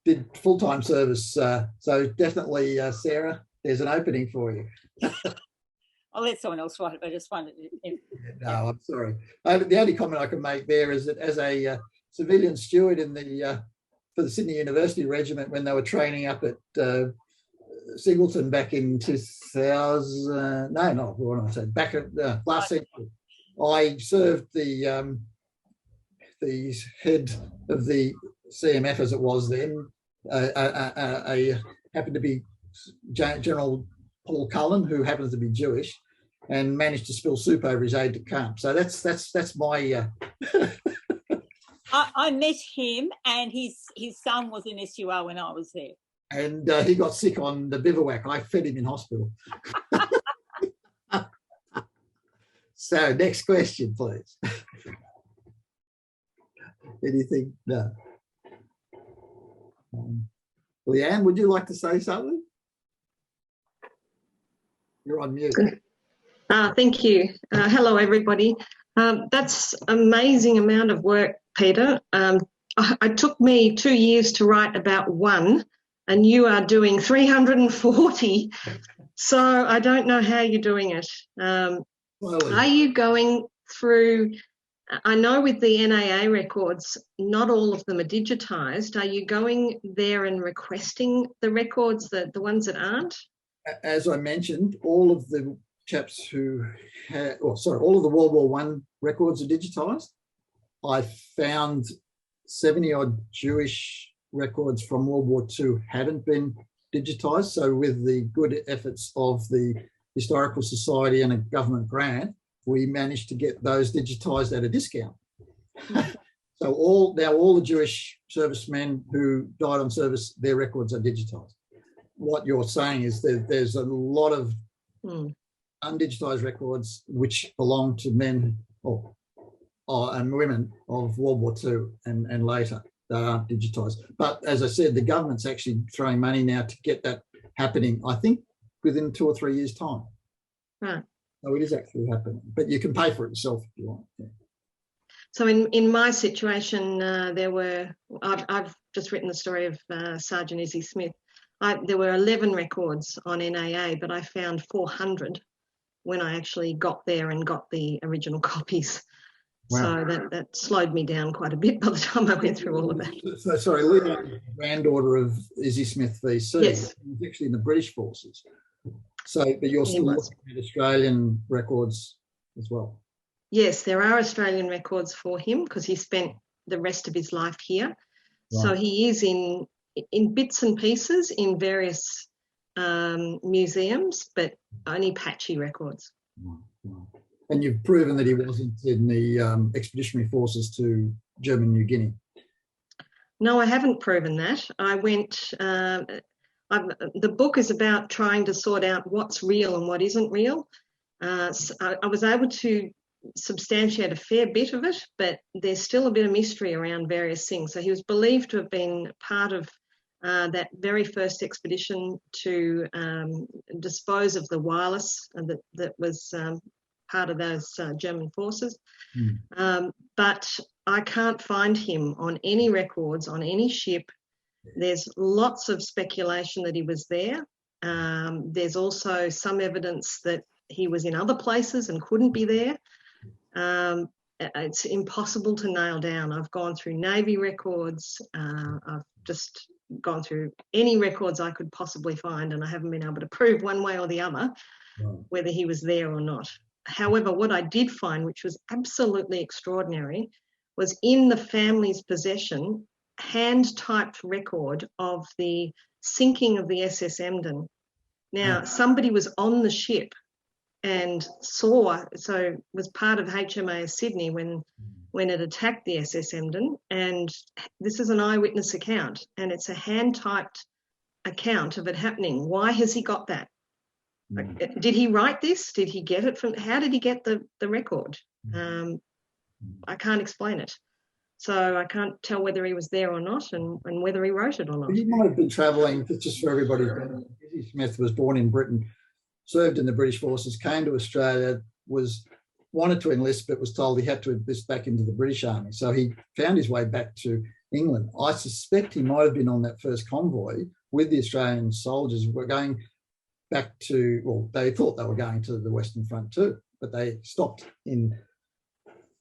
did full-time service. So definitely, Sarah, there's an opening for you. I'll let someone else write it, but I just wondered. No, I'm sorry. The only comment I can make there is that as a civilian steward in the for the Sydney University Regiment, when they were training up at Singleton back in 2000, back at last century, I served the head of the CMF as it was then. I happened to be General Paul Cullen, who happens to be Jewish, and managed to spill soup over his aide de camp. So that's my. I met him, and his son was in SUR when I was there. And he got sick on the bivouac. I fed him in hospital. So next question, please. Anything? No. Leanne, would you like to say something? You're on mute. Thank you. Hello, everybody. That's amazing amount of work, Peter. It took me 2 years to write about one, and you are doing 340. So I don't know how you're doing it. Are you going through, I know with the NAA records, not all of them are digitised. Are you going there and requesting the records, the ones that aren't? As I mentioned, all of the chaps who had, all of the World War I records are digitised. I found 70 odd Jewish records from World War II hadn't been digitised. So with the good efforts of the Historical Society and a government grant, we managed to get those digitised at a discount. So all the Jewish servicemen who died on service, their records are digitised. What you're saying is that there's a lot of undigitised records which belong to men and women of World War II and later that aren't digitised. But as I said, the government's actually throwing money now to get that happening, I think, within 2 or 3 years' time. Right. So it is actually happening, but you can pay for it yourself if you want. Yeah. So in my situation, I've just written the story of Sergeant Izzy Smith. There were 11 records on NAA, but I found 400 when I actually got there and got the original copies. Wow. So that slowed me down quite a bit by the time I went through all of that. So sorry, Lydia, granddaughter of Izzy Smith VC, yes. was actually in the British forces. So, but you're still looking at Australian records as well? Yes, there are Australian records for him because he spent the rest of his life here. Right. So he is in bits and pieces in various museums, but only patchy records. Right. And you've proven that he wasn't in the expeditionary forces to German New Guinea. No, I haven't proven that. I went. The book is about trying to sort out what's real and what isn't real. So I was able to substantiate a fair bit of it, but there's still a bit of mystery around various things. So he was believed to have been part of that very first expedition to dispose of the wireless that was part of those German forces. But I can't find him on any records, on any ship. There's lots of speculation that he was there. There's also some evidence that he was in other places and couldn't be there. It's impossible to nail down. I've gone through Navy records. I've just gone through any records I could possibly find, and I haven't been able to prove one way or the other whether he was there or not. However, what I did find, which was absolutely extraordinary, was in the family's possession, hand-typed record of the sinking of the SS Emden. Now, somebody was on the ship and was part of HMAS Sydney when it attacked the SS Emden, and this is an eyewitness account, and it's a hand-typed account of it happening. Why has he got that? Did he write this? Did he get it from? How did he get the record? I can't explain it. So I can't tell whether he was there or not and whether he wrote it or not. He might have been travelling, just for everybody. Izzy Smith was born in Britain, served in the British forces, came to Australia, wanted to enlist, but was told he had to enlist back into the British Army. So he found his way back to England. I suspect he might have been on that first convoy with the Australian soldiers who were going back to, well, they thought they were going to the Western Front too, but they stopped in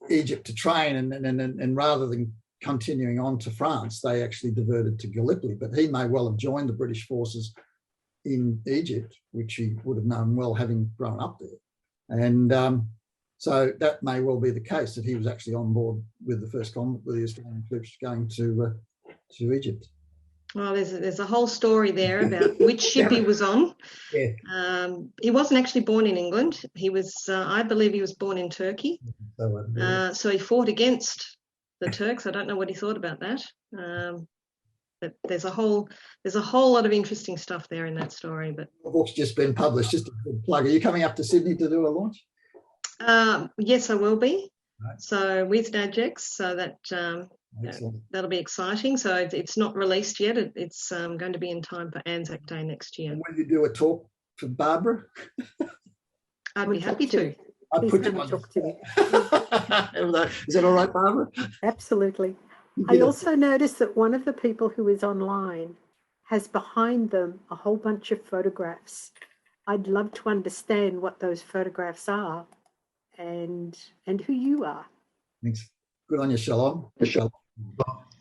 Egypt to train, and rather than continuing on to France, they actually diverted to Gallipoli. But he may well have joined the British forces in Egypt, which he would have known well, having grown up there. And so that may well be the case, that he was actually on board with the first convoy, with the Australian troops going to Egypt. Well, there's a whole story there about which ship he was on. Yeah. He wasn't actually born in England. He was, I believe, he was born in Turkey. So he fought against the Turks. I don't know what he thought about that. But there's a whole lot of interesting stuff there in that story. But The book's just been published. Just a good plug. Are you coming up to Sydney to do a launch? yes, I will be. Right. So with AJGS, so that that'll be exciting. So it's not released yet. It's going to be in time for Anzac Day next year. And when you do a talk for Barbara, I'd be happy to. I'd Please put you come on. and talk to me. Is that all right, Barbara? Absolutely. I also noticed that one of the people who is online has behind them a whole bunch of photographs. I'd love to understand what those photographs are and who you are. Thanks. Good on you, Shalom.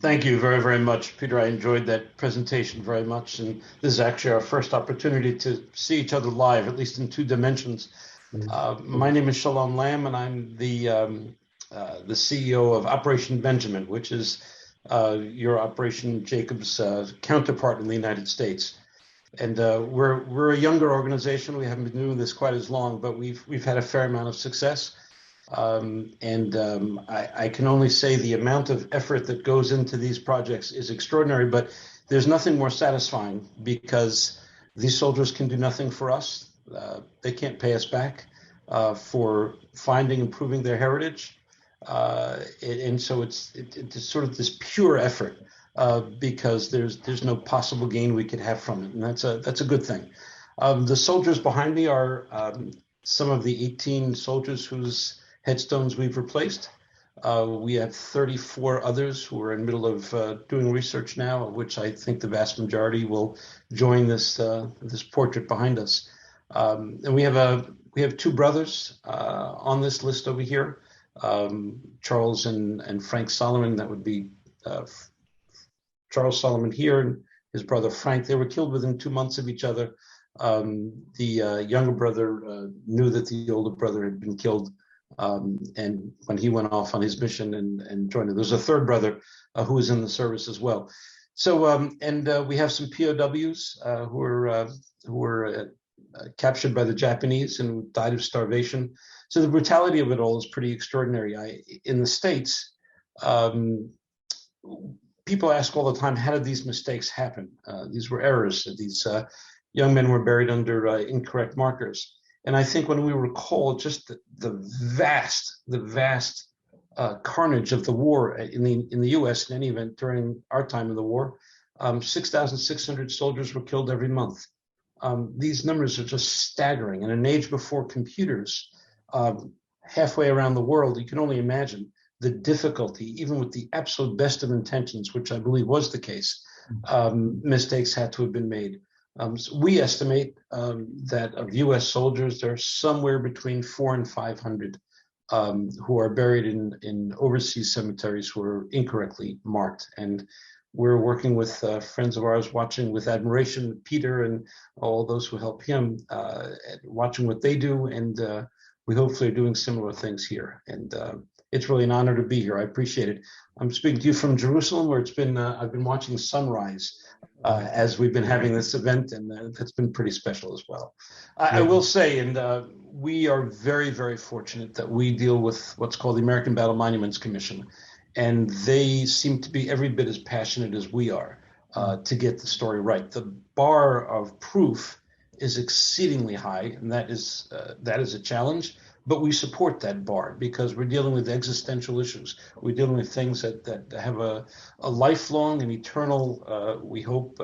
Thank you very, very much, Peter. I enjoyed that presentation very much. And this is actually our first opportunity to see each other live, at least in 2 dimensions. My name is Shalom Lamb, and I'm the CEO of Operation Benjamin, which is your Operation Jacob's counterpart in the United States. And we're a younger organization. We haven't been doing this quite as long, but we've had a fair amount of success. I can only say the amount of effort that goes into these projects is extraordinary, but there's nothing more satisfying because these soldiers can do nothing for us. They can't pay us back for finding and proving their heritage. And so it's sort of this pure effort because there's no possible gain we could have from it. And that's a good thing. The soldiers behind me are some of the 18 soldiers whose headstones we've replaced. We have 34 others who are in the middle of doing research now, of which I think the vast majority will join this portrait behind us. And we have 2 brothers on this list over here, Charles and Frank Solomon. That would be Charles Solomon here and his brother Frank. They were killed within 2 months of each other. The younger brother knew that the older brother had been killed. And when he went off on his mission and joined it, there's a 3rd brother who was in the service as well. So, we have some POWs who were captured by the Japanese and died of starvation. So the brutality of it all is pretty extraordinary. In the States, people ask all the time, how did these mistakes happen? These were errors. These young men were buried under incorrect markers. And I think when we recall just the vast carnage of the war in the U.S. in any event during our time in the war, 6,600 soldiers were killed every month. These numbers are just staggering. In an age before computers, halfway around the world, you can only imagine the difficulty, even with the absolute best of intentions, which I believe was the case. Mistakes had to have been made. So we estimate that of U.S. soldiers, there are somewhere between 400 and 500 who are buried in overseas cemeteries who are incorrectly marked. And we're working with friends of ours, watching with admiration Peter and all those who help him, watching what they do. And we hopefully are doing similar things here. And it's really an honor to be here. I appreciate it. I'm speaking to you from Jerusalem, where it's been I've been watching sunrise as we've been having this event, and that's been pretty special as well. I will say, and we are very, very fortunate that we deal with what's called the American Battle Monuments Commission, and they seem to be every bit as passionate as we are to get the story right. The bar of proof is exceedingly high, and that is a challenge. But we support that bar because we're dealing with existential issues. We're dealing with things that have a lifelong and eternal, we hope,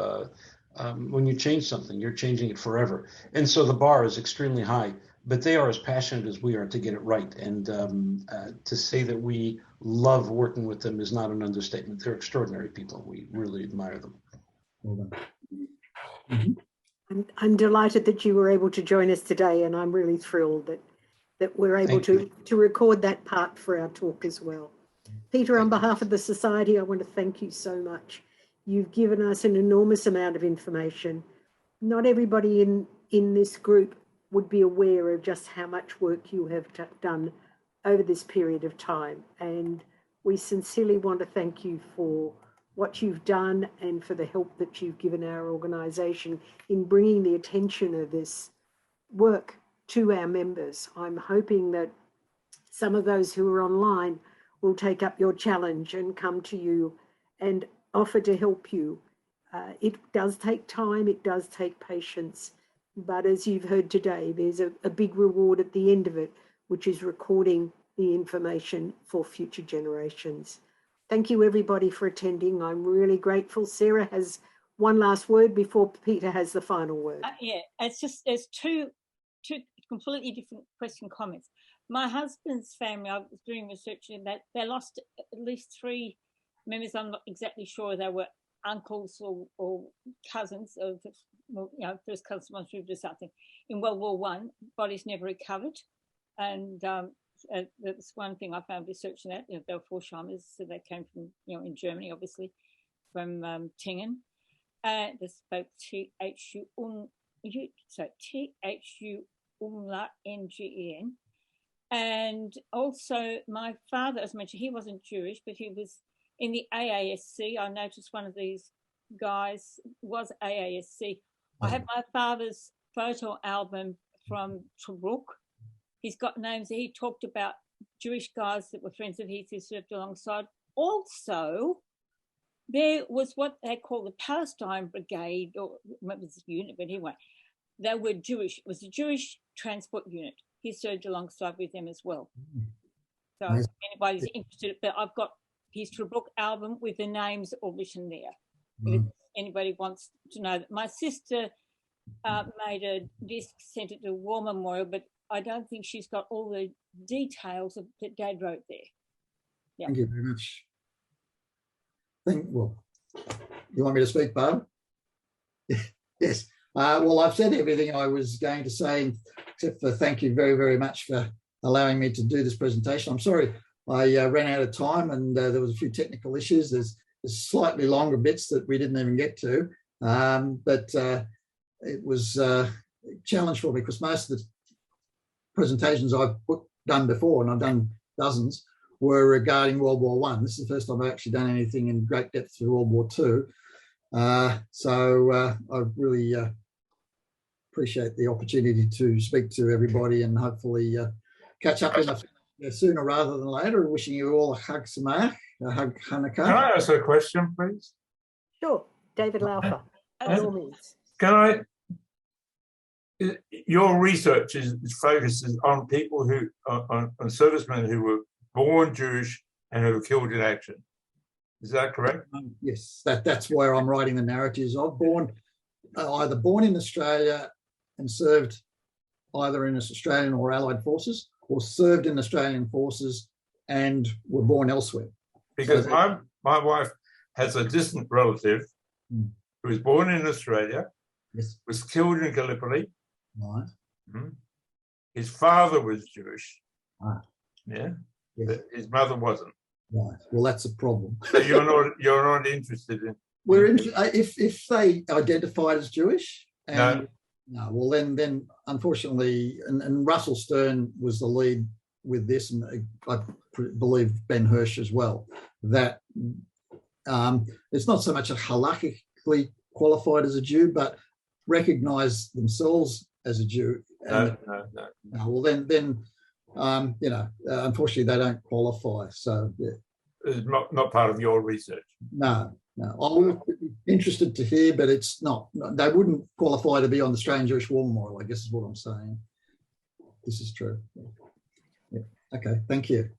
when you change something, you're changing it forever. And so the bar is extremely high, but they are as passionate as we are to get it right. And to say that we love working with them is not an understatement. They're extraordinary people. We really admire them. Well done. I'm delighted that you were able to join us today, and I'm really thrilled that we're able to record that part for our talk as well. Peter, on behalf of the Society, I want to thank you so much. You've given us an enormous amount of information. Not everybody in this group would be aware of just how much work you have done over this period of time. And we sincerely want to thank you for what you've done and for the help that you've given our organisation in bringing the attention of this work to our members. I'm hoping that some of those who are online will take up your challenge and come to you and offer to help you. It does take time, it does take patience, but as you've heard today, there's a big reward at the end of it, which is recording the information for future generations. Thank you everybody for attending. I'm really grateful. Sarah has one last word before Peter has the final word. Yeah, it's just, there's two completely different question comments. My husband's family, I was doing research in that, they lost at least 3 members. I'm not exactly sure they were uncles or cousins of, first cousins once moved or something in World War I. Bodies never recovered, and that's one thing I found researching that. They were Forshheimers, so they came from in Germany, obviously from Tingen. They spoke T-H-U-N-G-E-N. And also my father, as mentioned, he wasn't Jewish, but he was in the AASC. I noticed one of these guys was AASC. I have my father's photo album from Tobruk. He's got names. He talked about Jewish guys that were friends of his who served alongside. Also, there was what they call the Palestine Brigade, or what was the unit, but anyway, they were Jewish. It was a Jewish transport unit. He served alongside with them as well. So if anybody's interested, but I've got his Tobruk album with the names all written there. If anybody wants to know that. My sister made a disc, sent it to War Memorial, but I don't think she's got all the details that Dad wrote there. Yeah. Thank you very much. Well, you want me to speak, Barb? Yes. Well, I've said everything I was going to say, except for thank you very, very much for allowing me to do this presentation. I'm sorry I ran out of time and there was a few technical issues. There's slightly longer bits that we didn't even get to, but it was a challenge for me because most of the presentations I've done before, and I've done dozens, were regarding World War I. This is the first time I've actually done anything in great depth for World War II. So I really appreciate the opportunity to speak to everybody and hopefully catch up sooner rather than later. Wishing you all a Chag Sameach, a Chag Hanukkah. Can I ask a question, please? Sure, David Laufer. By all means. Your research focuses on people who, on servicemen who were born Jewish and who were killed in action. Is that correct? Yes, that's where I'm writing the narratives of. Either born in Australia and served either in Australian or Allied forces, or served in Australian forces and were born elsewhere. Because my wife has a distant relative who was born in Australia, yes, was killed in Gallipoli. Right. Mm-hmm. His father was Jewish. Ah. Yeah. Yes. But his mother wasn't. Right. Well, that's a problem. So you're not interested in. If they identified as Jewish. And no. Well, then unfortunately, and Russell Stern was the lead with this, and I believe Ben Hirsch as well. That it's not so much a halakhically qualified as a Jew, but recognise themselves as a Jew. No. Well, then unfortunately, they don't qualify. So yeah. It's not part of your research. No. I'm interested to hear, but it's not. They wouldn't qualify to be on the Australian Jewish War Memorial, I guess is what I'm saying. This is true. Yeah. Okay, thank you.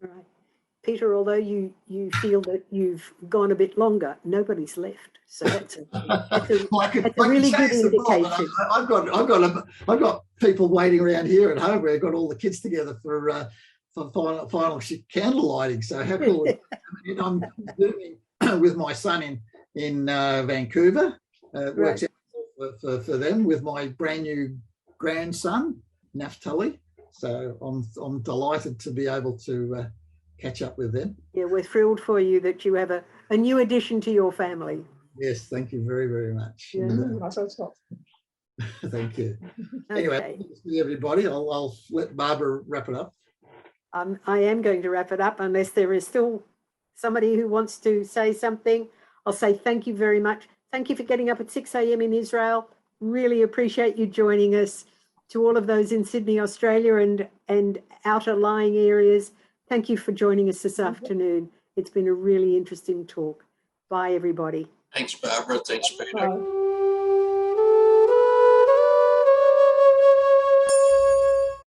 All right. Peter, although you feel that you've gone a bit longer, nobody's left. So that's a really good indication. I've got people waiting around here at home. We've got all the kids together for final candle lighting. So how cool is that? I'm doing with my son in Vancouver. Works out for them with my brand new grandson, Naphtali. So I'm delighted to be able to catch up with them. Yeah, we're thrilled for you that you have a new addition to your family. Yes, thank you very, very much. Yeah. Thank you. Okay. Anyway, everybody, I'll let Barbara wrap it up. I am going to wrap it up unless there is still somebody who wants to say something, I'll say thank you very much. Thank you for getting up at 6 a.m. in Israel. Really appreciate you joining us. To all of those in Sydney, Australia and outer lying areas, thank you for joining us this afternoon. It's been a really interesting talk. Bye, everybody. Thanks, Barbara. Thanks, Peter. Bye.